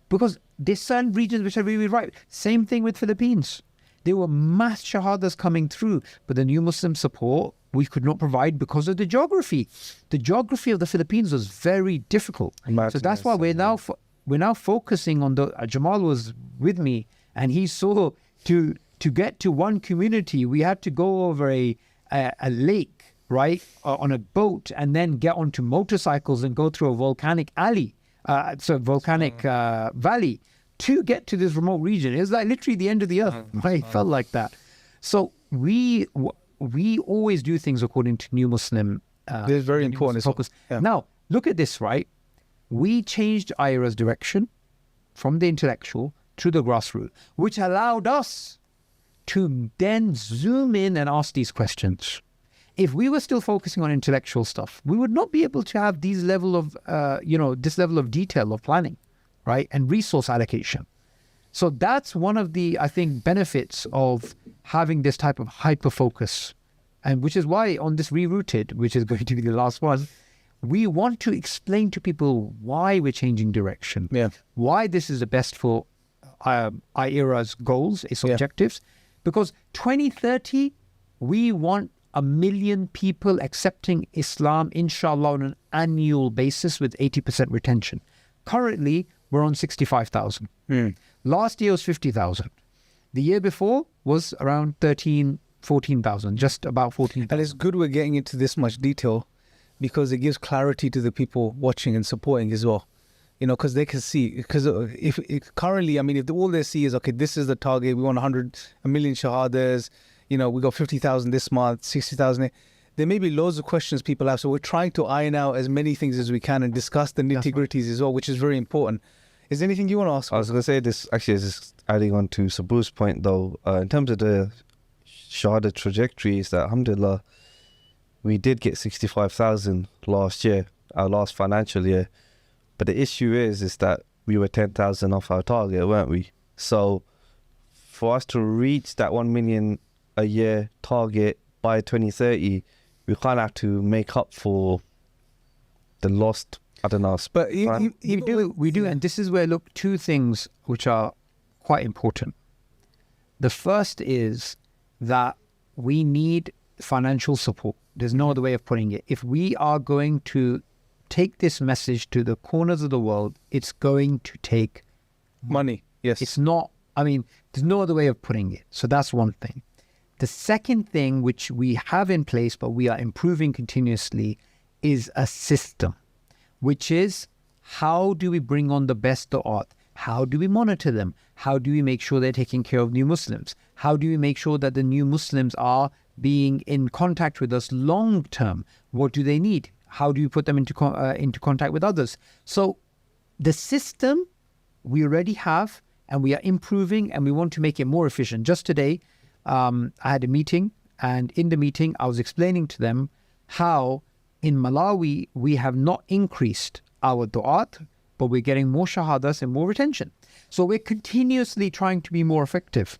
Because there's certain regions which are really right. Same thing with Philippines. There were mass shahadas coming through, but the new Muslim support we could not provide because of the geography. The geography of the Philippines was very difficult. So that's why we're now focusing on the. Jamal was with me, and he saw to get to one community, we had to go over a lake, right, on a boat, and then get onto motorcycles and go through a volcanic alley, valley to get to this remote region. It was like literally the end of the earth. Right? It felt like that. So we always do things according to new Muslim. This is very important. Focus. Yeah. Now look at this, right? We changed iERA's direction from the intellectual to the grassroots, which allowed us to then zoom in and ask these questions. If we were still focusing on intellectual stuff, we would not be able to have these level of, this level of detail of planning, right, and resource allocation. So that's one of the, I think, benefits of having this type of hyper focus, and which is why on this Rerouted, which is going to be the last one, we want to explain to people why we're changing direction, why this is the best for iERA's goals, its objectives, because 2030, we want 1 million people accepting Islam, inshallah, on an annual basis with 80% retention. Currently, we're on 65,000. Last year was 50,000. The year before was around 14,000, just about 14,000. And it's good we're getting into this much detail because it gives clarity to the people watching and supporting as well. Because they can see, because if currently, if all they see is, okay, this is the target, we want 1 million shahadas, we got 50,000 this month, 60,000. There may be loads of questions people have. So we're trying to iron out as many things as we can and discuss the nitty-gritties as well, which is very important. Is there anything you want to ask? I was going to say this, actually, is just adding on to Subboor's point, though. In terms of the shahada trajectory, is that, alhamdulillah, we did get 65,000 last year, our last financial year. But the issue is that we were 10,000 off our target, weren't we? So for us to reach that 1 million a year target by 2030, we kind of have to make up for the lost, I don't know. But We do, and this is where, look, two things which are quite important. The first is that we need financial support. There's no other way of putting it. If we are going to take this message to the corners of the world, it's going to take money. Yes. It's not, I mean, there's no other way of putting it. So that's one thing. The second thing which we have in place, but we are improving continuously, is a system, which is how do we bring on the best du'at? How do we monitor them? How do we make sure they're taking care of new Muslims? How do we make sure that the new Muslims are being in contact with us long term? What do they need? How do you put them into contact with others? So the system we already have, and we are improving, and we want to make it more efficient. Just today, I had a meeting, and in the meeting, I was explaining to them how in Malawi, we have not increased our du'at, but we're getting more shahadas and more retention. So we're continuously trying to be more effective.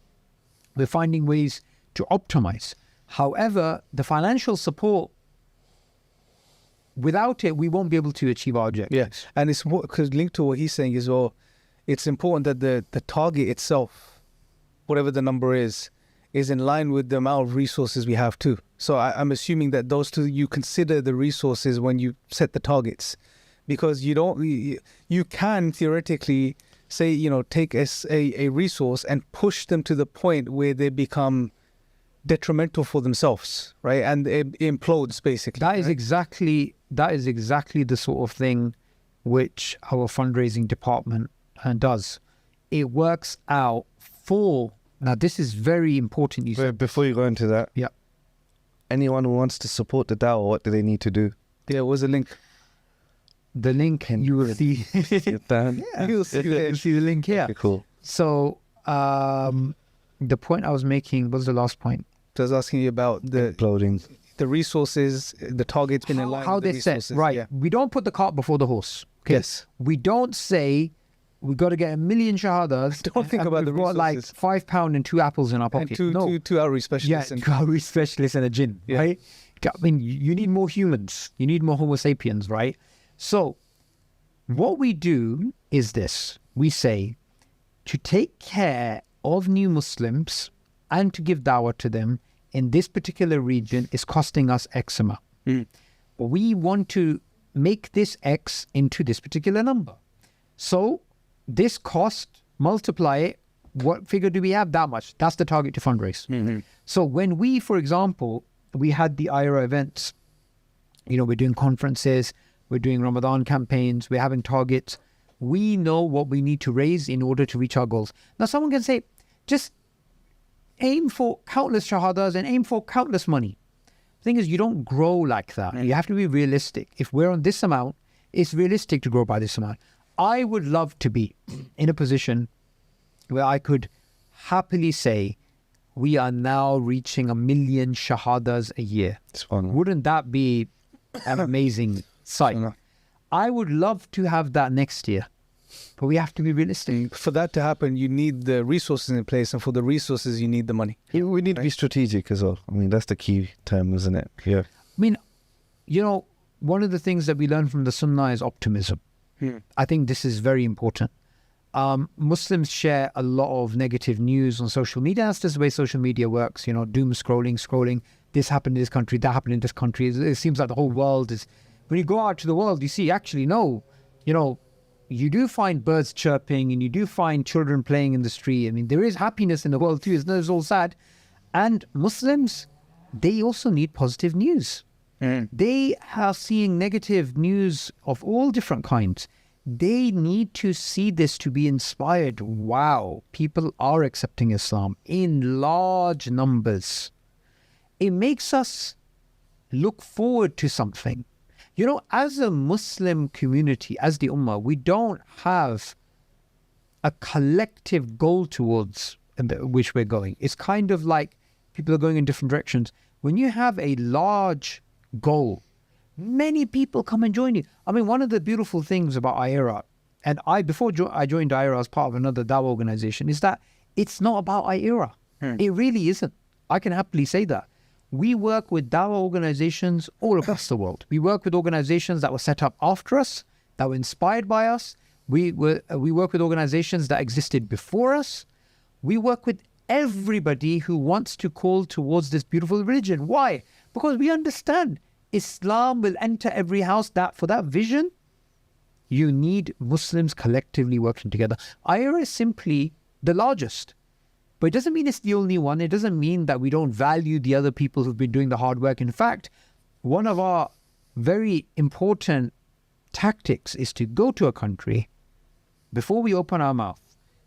We're finding ways to optimize. However, the financial support, without it, we won't be able to achieve our objective. Yes, and it's more because linked to what he's saying as well. It's important that the target itself, whatever the number is in line with the amount of resources we have too. So I'm assuming that those two, you consider the resources when you set the targets, because you can theoretically say, take a resource and push them to the point where they become detrimental for themselves, right? And it implodes basically. That is exactly the sort of thing which our fundraising department does. It works out for, now this is very important. Before you go into that, yeah, anyone who wants to support the Dawah, what do they need to do? Yeah, what's the link? The link you will see. Yeah, you'll see the link here. Okay, cool. So the point I was making, what was the last point? I was asking you about the resources, the targets been in line how with the they set, resources. right? Yeah. We don't put the cart before the horse. Okay? Yes. We don't say we got to get 1 million shahadas. Don't think about the we've got like resources. £5 and 2 apples in our pocket. And two outreach specialists. Yeah, and 2 outreach specialists and a jinn, Yeah. right? I mean, you need more humans. You need more Homo sapiens, right? So what we do is this. We say to take care of new Muslims and to give dawah to them in this particular region is costing us X amount. We want to make this X into this particular number. So this cost, multiply it, what figure do we have? That much. That's the target to fundraise. So when we, for example, we had the iERA events, we're doing conferences, we're doing Ramadan campaigns, we're having targets. We know what we need to raise in order to reach our goals. Now someone can say, just aim for countless shahadas and aim for countless money. The thing is, you don't grow like that. You have to be realistic. If we're on this amount, it's realistic to grow by this amount. I would love to be in a position where I could happily say, we are now reaching 1 million shahadas a year. Wouldn't that be an amazing sight? I would love to have that next year, but we have to be realistic. For that to happen, you need the resources in place, and for the resources, you need the money. We need to be strategic as well. I mean, that's the key term, isn't it? Yeah. I mean, one of the things that we learn from the Sunnah is optimism. I think this is very important. Muslims share a lot of negative news on social media. That's just the way social media works, doom scrolling. This happened in this country, that happened in this country. It seems like the whole world is... When you go out to the world, you see, actually, no, you do find birds chirping and you do find children playing in the street. I mean, there is happiness in the world too. It's not all sad. And Muslims, they also need positive news. They are seeing negative news of all different kinds. They need to see this to be inspired. Wow, people are accepting Islam in large numbers. It makes us look forward to something. As a Muslim community, as the Ummah, we don't have a collective goal towards which we're going. It's kind of like people are going in different directions. When you have a large goal, many people come and join you. I mean, one of the beautiful things about iERA, and before I joined iERA as part of another Dawah organization, is that it's not about iERA. It really isn't. I can happily say that. we work with dawah organizations all across the world. We work with organizations that were set up after us, that were inspired by us. We work with organizations that existed before us. We work with everybody who wants to call towards this beautiful religion. Why? Because we understand Islam will enter every house. That for that vision, you need Muslims collectively working together. iERA is simply the largest. But it doesn't mean it's the only one. It doesn't mean that we don't value the other people who've been doing the hard work. In fact, one of our very important tactics is to go to a country before we open our mouth,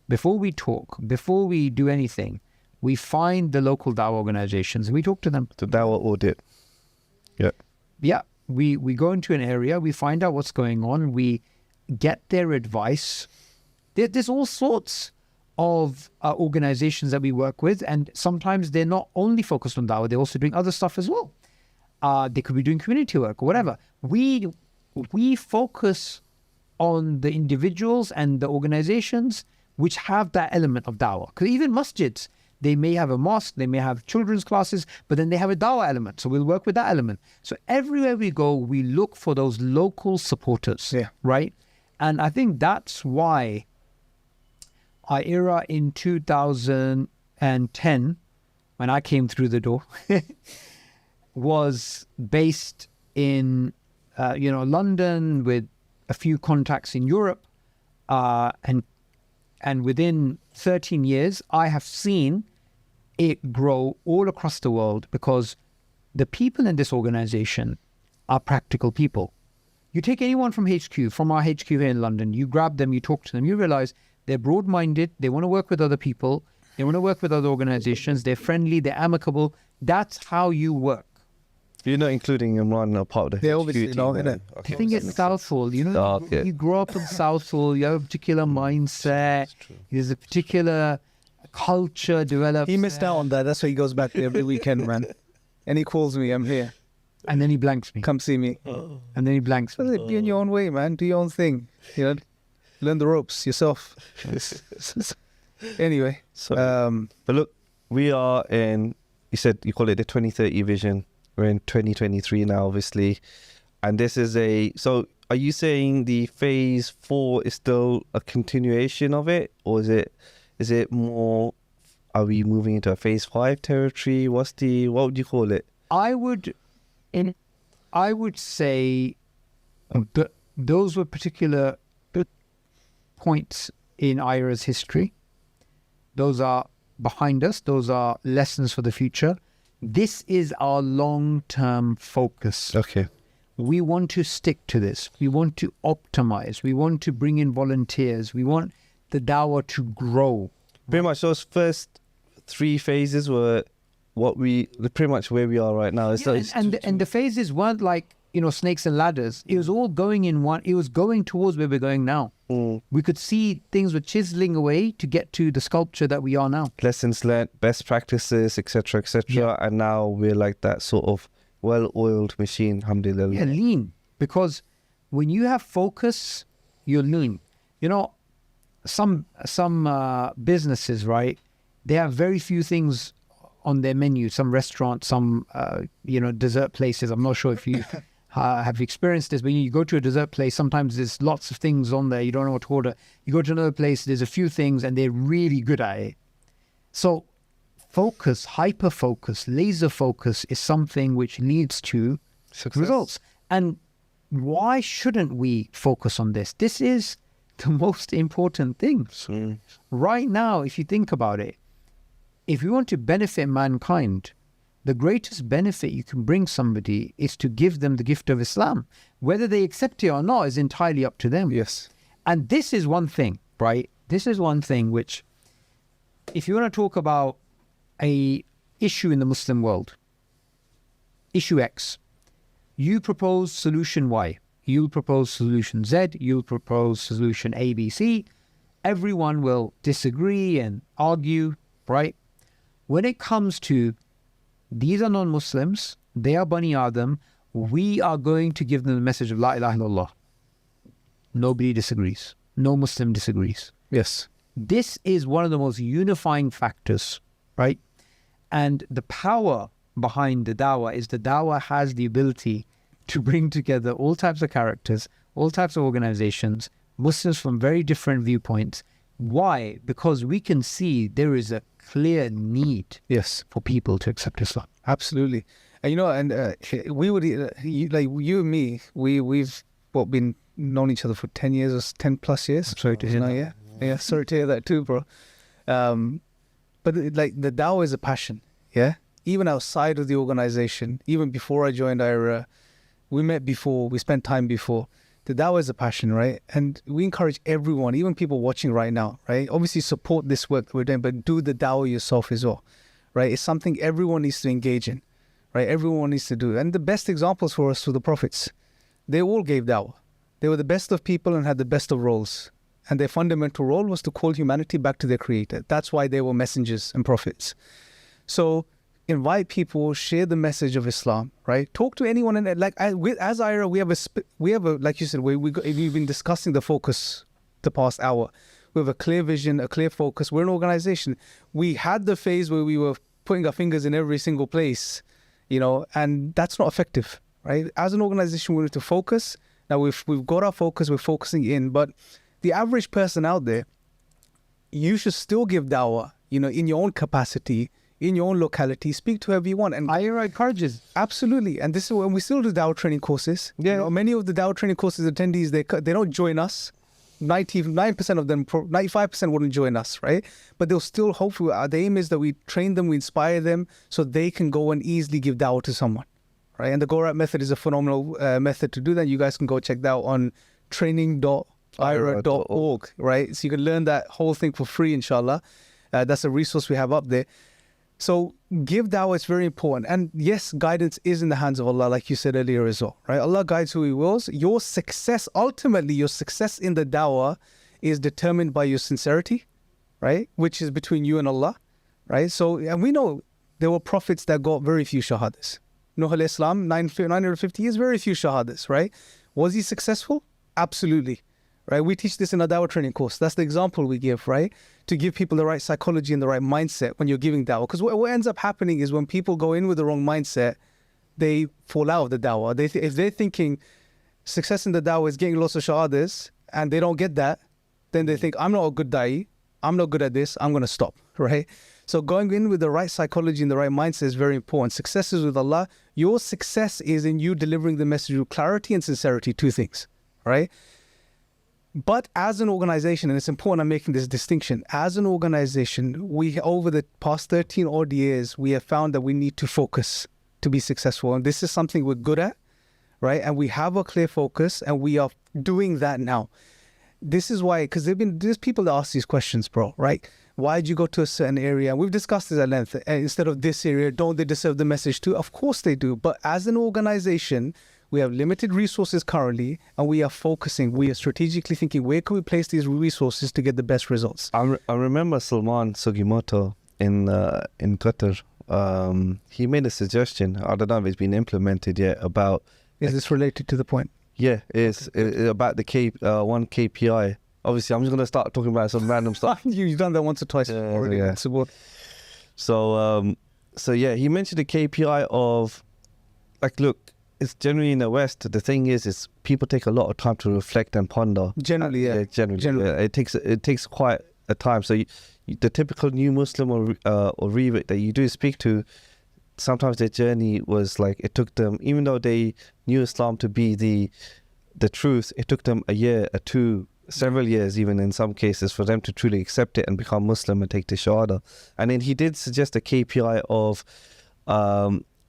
before we talk, before we do anything. We find the local dawah organizations and we talk to them. The Dawah audit. Yeah. Yeah. We go into an area, we find out what's going on, we get their advice. There's all sorts of organizations that we work with, and sometimes they're not only focused on dawah, they're also doing other stuff as well. They could be doing community work or whatever. We focus on the individuals and the organizations which have that element of dawah. Because even masjids, they may have a mosque, they may have children's classes, but then they have a dawah element. So we'll work with that element. So everywhere we go, we look for those local supporters, right? And I think that's why iERA in 2010, when I came through the door, was based in, London with a few contacts in Europe. And within 13 years, I have seen it grow all across the world because the people in this organization are practical people. You take anyone from HQ, from our HQ here in London, you grab them, you talk to them, you realize they're broad-minded, they want to work with other people, they want to work with other organizations, they're friendly, they're amicable. That's how you work. You're not including Imran a part of the They're obviously not, innit? I think it's Southall, you grow up in Southall, you have a particular mindset, there's a particular culture developed. He missed out on that. That's why he goes back there every weekend, man. And he calls me, I'm here. And then he blanks me. Come see me. And then he blanks me. Be in your own way, man. Do your own thing. Learn the ropes yourself. Anyway. So, but look, we are in, you said you call it the 2030 vision. We're in 2023 now, obviously. And this is so are you saying the phase 4 is still a continuation of it? Or is it more, are we moving into a phase 5 territory? What would you call it? I would say those were particular points in iERA's history. Those are behind us. Those are lessons for the future. This is our long-term focus. Okay. We want to stick to this. We want to optimize. We want to bring in volunteers. We want the dawah to grow. Pretty much those first 3 phases were pretty much where we are right now. And the phases weren't like, snakes and ladders. It was all going in one. It was going towards where we're going now. We could see things were chiseling away to get to the sculpture that we are now. Lessons learned, best practices, etc., etc. Yeah. And now we're like that sort of well-oiled machine, alhamdulillah. Yeah, lean. Because when you have focus, you're lean. Some businesses, right? They have very few things on their menu. Some restaurants, some dessert places. I'm not sure if you have experienced this, but you go to a dessert place, sometimes there's lots of things on there, you don't know what to order. You go to another place, there's a few things and they're really good at it. So focus, hyper focus, laser focus is something which leads to results. And why shouldn't we focus on this? This is the most important thing. Right now, if you think about it, if you want to benefit mankind, the greatest benefit you can bring somebody is to give them the gift of Islam. Whether they accept it or not is entirely up to them. Yes. And this is one thing, right? This is one thing which, if you want to talk about a issue in the Muslim world, issue X, you propose solution Y, you'll propose solution Z, you'll propose solution A, B, C. Everyone will disagree and argue, right? When it comes to these are non-Muslims, they are Bani Adam, we are going to give them the message of La ilaha illallah. Nobody disagrees. No Muslim disagrees. Yes. This is one of the most unifying factors, right? And the power behind the Dawah is the Dawah has the ability to bring together all types of characters, all types of organizations, Muslims from very different viewpoints. Why? Because we can see there is a clear need Yes, for people to accept Islam. absolutely. And you know, and we would like you and me, we've been known each other for 10 years or 10 plus years. I'm sorry to hear No, that. yeah, sorry to hear that too, bro. But like the Dawah is a passion, yeah. Even outside of the organization, even before I joined iERA, we met before, we spent time before. The Dawah is a passion, right? And we encourage everyone, even people watching right now, right? Obviously support this work that we're doing, but do the Dawah yourself as well, right? It's something everyone needs to engage in, right? Everyone needs to do. And the best examples for us were the prophets. They all gave Dawah. They were the best of people and had the best of roles. And their fundamental role was to call humanity back to their creator. That's why they were messengers and prophets. So invite people, share the message of Islam, right? Talk to anyone. And like as iERA, we have a like you said, we've been discussing the focus the past hour. We have a clear vision, a clear focus. We're an organization. We had the phase where we were putting our fingers in every single place, you know, and that's not effective, right? As an organization, we need to focus. Now we've got our focus, we're focusing in, but the average person out there, you should still give Dawah, you know, in your own capacity, in your own locality, speak to whoever you want. And iERA encourages. absolutely. And this is when we still do Dawah training courses. Yeah. You know, many of the Dawah training courses attendees, they don't join us. 99% of them, 95% wouldn't join us, right? But they'll still, hopefully, the aim is that we train them, we inspire them so they can go and easily give Dawah to someone, right? And the Go Right method is a phenomenal method to do that. You guys can go check that out on training.iera.org, right? So you can learn that whole thing for free, inshallah. That's a resource we have up there. So give Dawah, it's very important. And yes, guidance is in the hands of Allah, like you said earlier as well, right? Allah guides who He wills. Your success, ultimately, your success in the Dawah is determined by your sincerity, right? Which is between you and Allah, right? So, and we know there were prophets that got very few shahadas. Nuh alayhi salam, 950 years, very few shahadas, right? Was he successful? Absolutely, right? We teach this in our Dawah training course. That's the example we give, right? To give people the right psychology and the right mindset when you're giving Dawah. Because what ends up happening is when people go in with the wrong mindset, they fall out of the Dawah. If they're thinking success in the Dawah is getting lots of shahadas and they don't get that, then they think, I'm not a good da'i, I'm not good at this, I'm going to stop, right? So going in with the right psychology and the right mindset is very important. Success is with Allah. Your success is in you delivering the message with clarity and sincerity, two things, right? But as an organization, and it's important I'm making this distinction, as an organization, we, over the past 13 odd years, we have found that we need to focus to be successful. And this is something we're good at, right? And we have a clear focus and we are doing that now. This is why, because there's people that ask these questions, bro, right? Why did you go to a certain area? And we've discussed this at length. Instead of this area, don't they deserve the message too? Of course they do. But as an organization, we have limited resources currently, and we are focusing. We are strategically thinking, where can we place these resources to get the best results? I remember Salman Sugimoto in Qatar. He made a suggestion. I don't know if it's been implemented yet. About Is this related to the point? yeah, it's about the one KPI. Obviously, I'm just gonna start talking about some random stuff. You've done that once or twice already. yeah. So So yeah, he mentioned the KPI of like, look. It's generally in the West. The thing is people take a lot of time to reflect and ponder. Generally, yeah. Generally. Yeah. It takes quite a time. So the typical new Muslim or revert that you do speak to, sometimes their journey was like, it took them, even though they knew Islam to be the truth, it took them a year, or two, several years, even in some cases, for them to truly accept it and become Muslim and take the Shahada. And then he did suggest a KPI of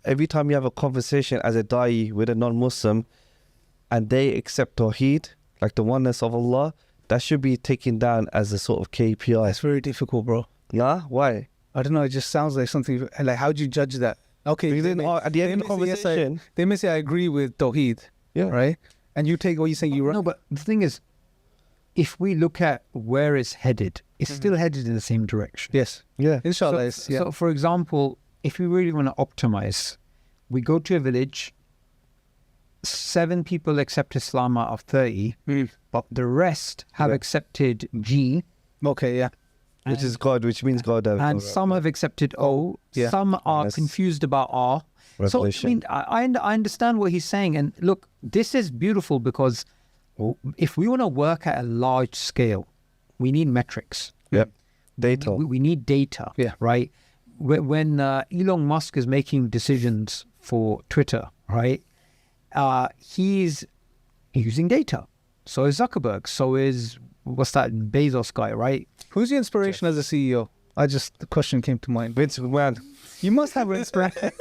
every time you have a conversation as a da'i with a non-Muslim and they accept Tawheed, like the oneness of Allah, that should be taken down as a sort of KPI. It's very difficult, bro. Nah? Why? I don't know. It just sounds like something, like, how do you judge that? Okay. Because then at the end of the conversation... they may say, I agree with Tawheed, Yeah. right? And you take what you're saying, No, but the thing is, if we look at where it's headed, it's still headed in the same direction. Yes. Yeah. Inshallah. So, for example, if we really want to optimize, we go to a village, 7 people accept Islam out of 30, but the rest have accepted G, Okay, yeah. which is God, which means God. And some have accepted O. Yeah. Some are Yes. confused about R. So, I Revelation. mean, I understand what he's saying. And look, this is beautiful because if we want to work at a large scale, we need metrics. Yep. Data. We need data, Yeah. right? When Elon Musk is making decisions for Twitter, right, he's using data. So is Zuckerberg. So is, what's that, Bezos guy, right? Who's your inspiration as a CEO? The question came to mind. Vince McMahon. You must have an inspiration.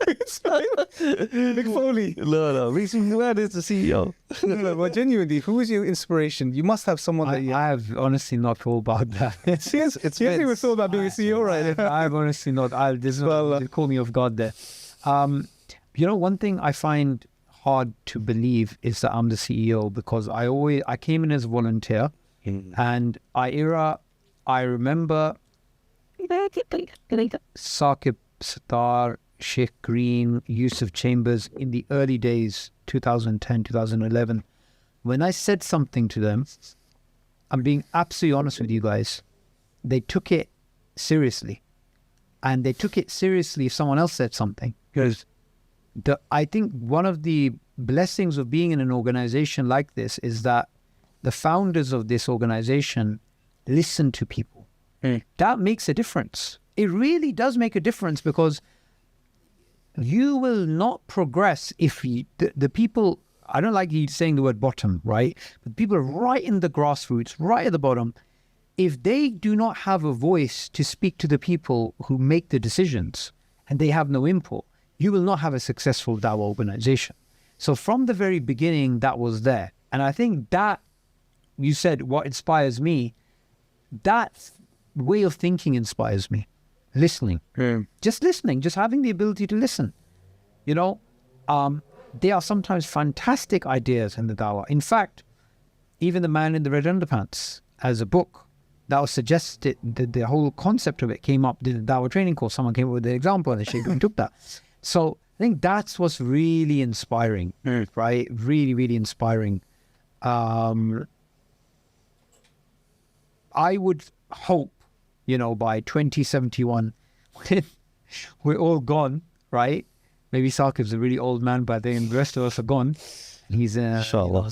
Mick Foley. No. Vince McMahon is the CEO. No, but genuinely, who is your inspiration? You must have someone that you I have honestly not thought about that. Seriously, It's you haven't even Vince. thought about being a CEO, right? I've honestly not. They call me off guard there. One thing I find hard to believe is that I'm the CEO because I came in as a volunteer, and iERA, I remember Saqib, Sattar, Sheikh Green, Yusuf Chambers in the early days, 2010, 2011. When I said something to them, I'm being absolutely honest with you guys, they took it seriously. And they took it seriously if someone else said something. Because I think one of the blessings of being in an organization like this is that the founders of this organization listen to people. That makes a difference. It really does make a difference because you will not progress if the people, I don't like you saying the word bottom, right? But people are right in the grassroots, right at the bottom. If they do not have a voice to speak to the people who make the decisions and they have no input, you will not have a successful Dawah organization. So from the very beginning, that was there. And I think that, you said what inspires me, that way of thinking inspires me. Listening. Just listening, just having the ability to listen. There are sometimes fantastic ideas in the Dawah. In fact, even The Man in the Red Underpants as a book, that was suggested, the whole concept of it came up, did a Dawah training course, someone came up with the example and the Sheikh took that. So I think that's what's really inspiring, right? Really, really inspiring. I would hope, by 2071, when we're all gone, right? Maybe Saqib's a really old man by then, the rest of us are gone. He's Inshallah.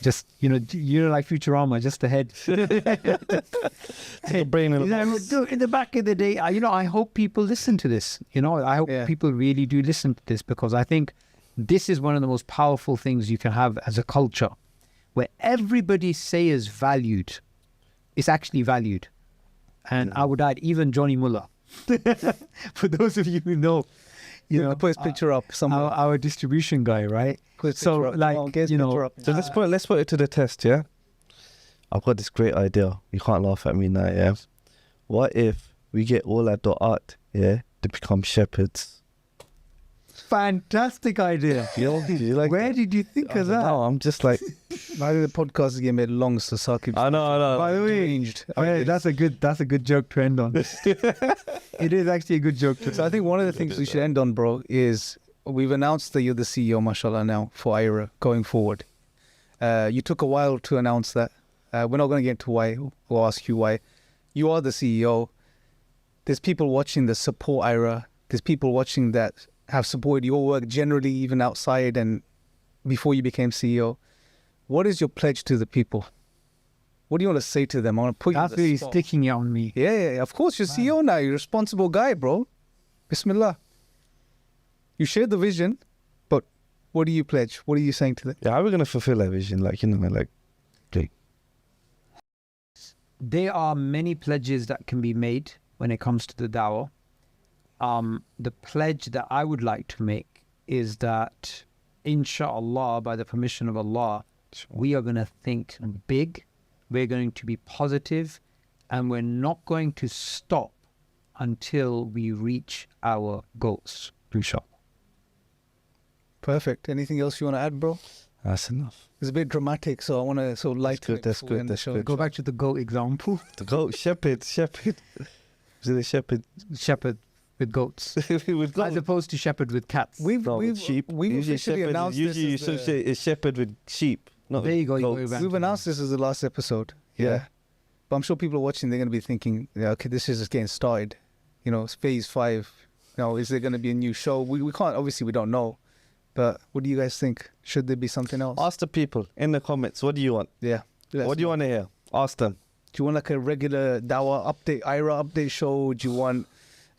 Like Futurama, just ahead. Brain in In the back of the day, I hope people listen to this. I hope people really do listen to this because I think this is one of the most powerful things you can have as a culture, where everybody say is valued. It's actually valued. And I would add even Johnny Muller. For those of you who know, put his picture up somewhere. our distribution guy, right? Put his So, picture up. like, Come on, get his picture up. So let's put it to the test, yeah? I've got this great idea. You can't laugh at me now, yeah? What if we get all our art, yeah, to become shepherds? Fantastic idea. Do you like Where that? did you think of that? No, I'm just like, I think the podcast is getting made long, so Saqib. I know. By the way, Changed. that's a good joke to end on. It is actually a good joke to end So I think one of the things we should end on, bro, is we've announced that you're the CEO, mashallah, now for iERA going forward. You took a while to announce that. We're not going to get into why. We'll ask you why. You are the CEO. There's people watching that support iERA. There's people watching that have supported your work generally, even outside and before you became CEO. What is your pledge to the people? What do you want to say to them? I want to put That's you on the really spot. sticking it on me. Yeah. Of course, you're CEO now. You're a responsible guy, bro. Bismillah. You share the vision, but what do you pledge? What are you saying to them? yeah, how are we going to fulfill that vision? There are many pledges that can be made when it comes to the Dawah. The pledge that I would like to make is that, inshallah, by the permission of Allah, we are going to think big, we're going to be positive, and we're not going to stop until we reach our goals, inshallah. Perfect. Anything else you want to add, bro? That's enough. It's a bit dramatic, so I want to sort of lighten it. That's before we good, end the that's show. good. Go back to the goat example. The goat, shepherd. Is it a shepherd? Shepherd with goats. With As opposed to shepherd with cats. We've sheep. We've Usually officially announced usually you this. As associate a shepherd with sheep. Not There you go, you goats. go back. we've announced this as the last episode. Yeah. But I'm sure people are watching, they're going to be thinking, yeah, okay, this is just getting started. You know, it's phase 5. You know, is there going to be a new show? We can't, obviously, we don't know. But what do you guys think? Should there be something else? Ask the people in the comments, what do you want? Yeah. What do you want to hear? Ask them. Do you want like a regular Dawah update, iERA update show? Do you want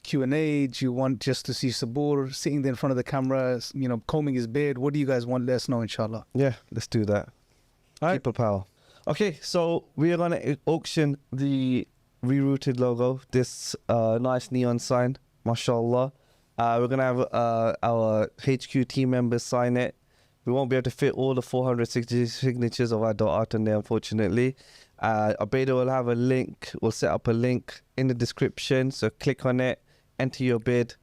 Q&A? Do you want just to see Subboor sitting there in front of the camera, you know, combing his beard? What do you guys want? Let us know, inshallah. Yeah, let's do that. All right. People power. Okay, so we are going to auction the rerouted logo, this nice neon sign, mashallah. We're going to have our HQ team members sign it. We won't be able to fit all the 460 signatures of our art on there, unfortunately. Abeda will have a link. We'll set up a link in the description. So click on it, enter your bid,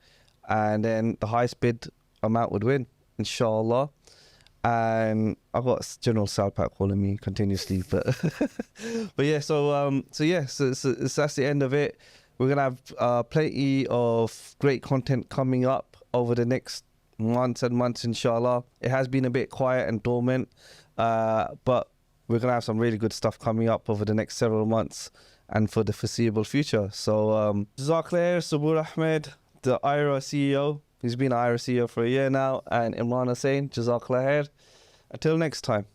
and then the highest bid amount would win, inshallah. And I've got General Salpak calling me continuously, but but yeah. So that's the end of it. We're gonna have plenty of great content coming up over the next months and months, inshallah. It has been a bit quiet and dormant, but we're gonna have some really good stuff coming up over the next several months and for the foreseeable future. So Jazakallah, Subboor Ahmad, the iERA CEO. He's been iERA CEO for a year now, and Imran Hussain, Jazakallah. Until next time.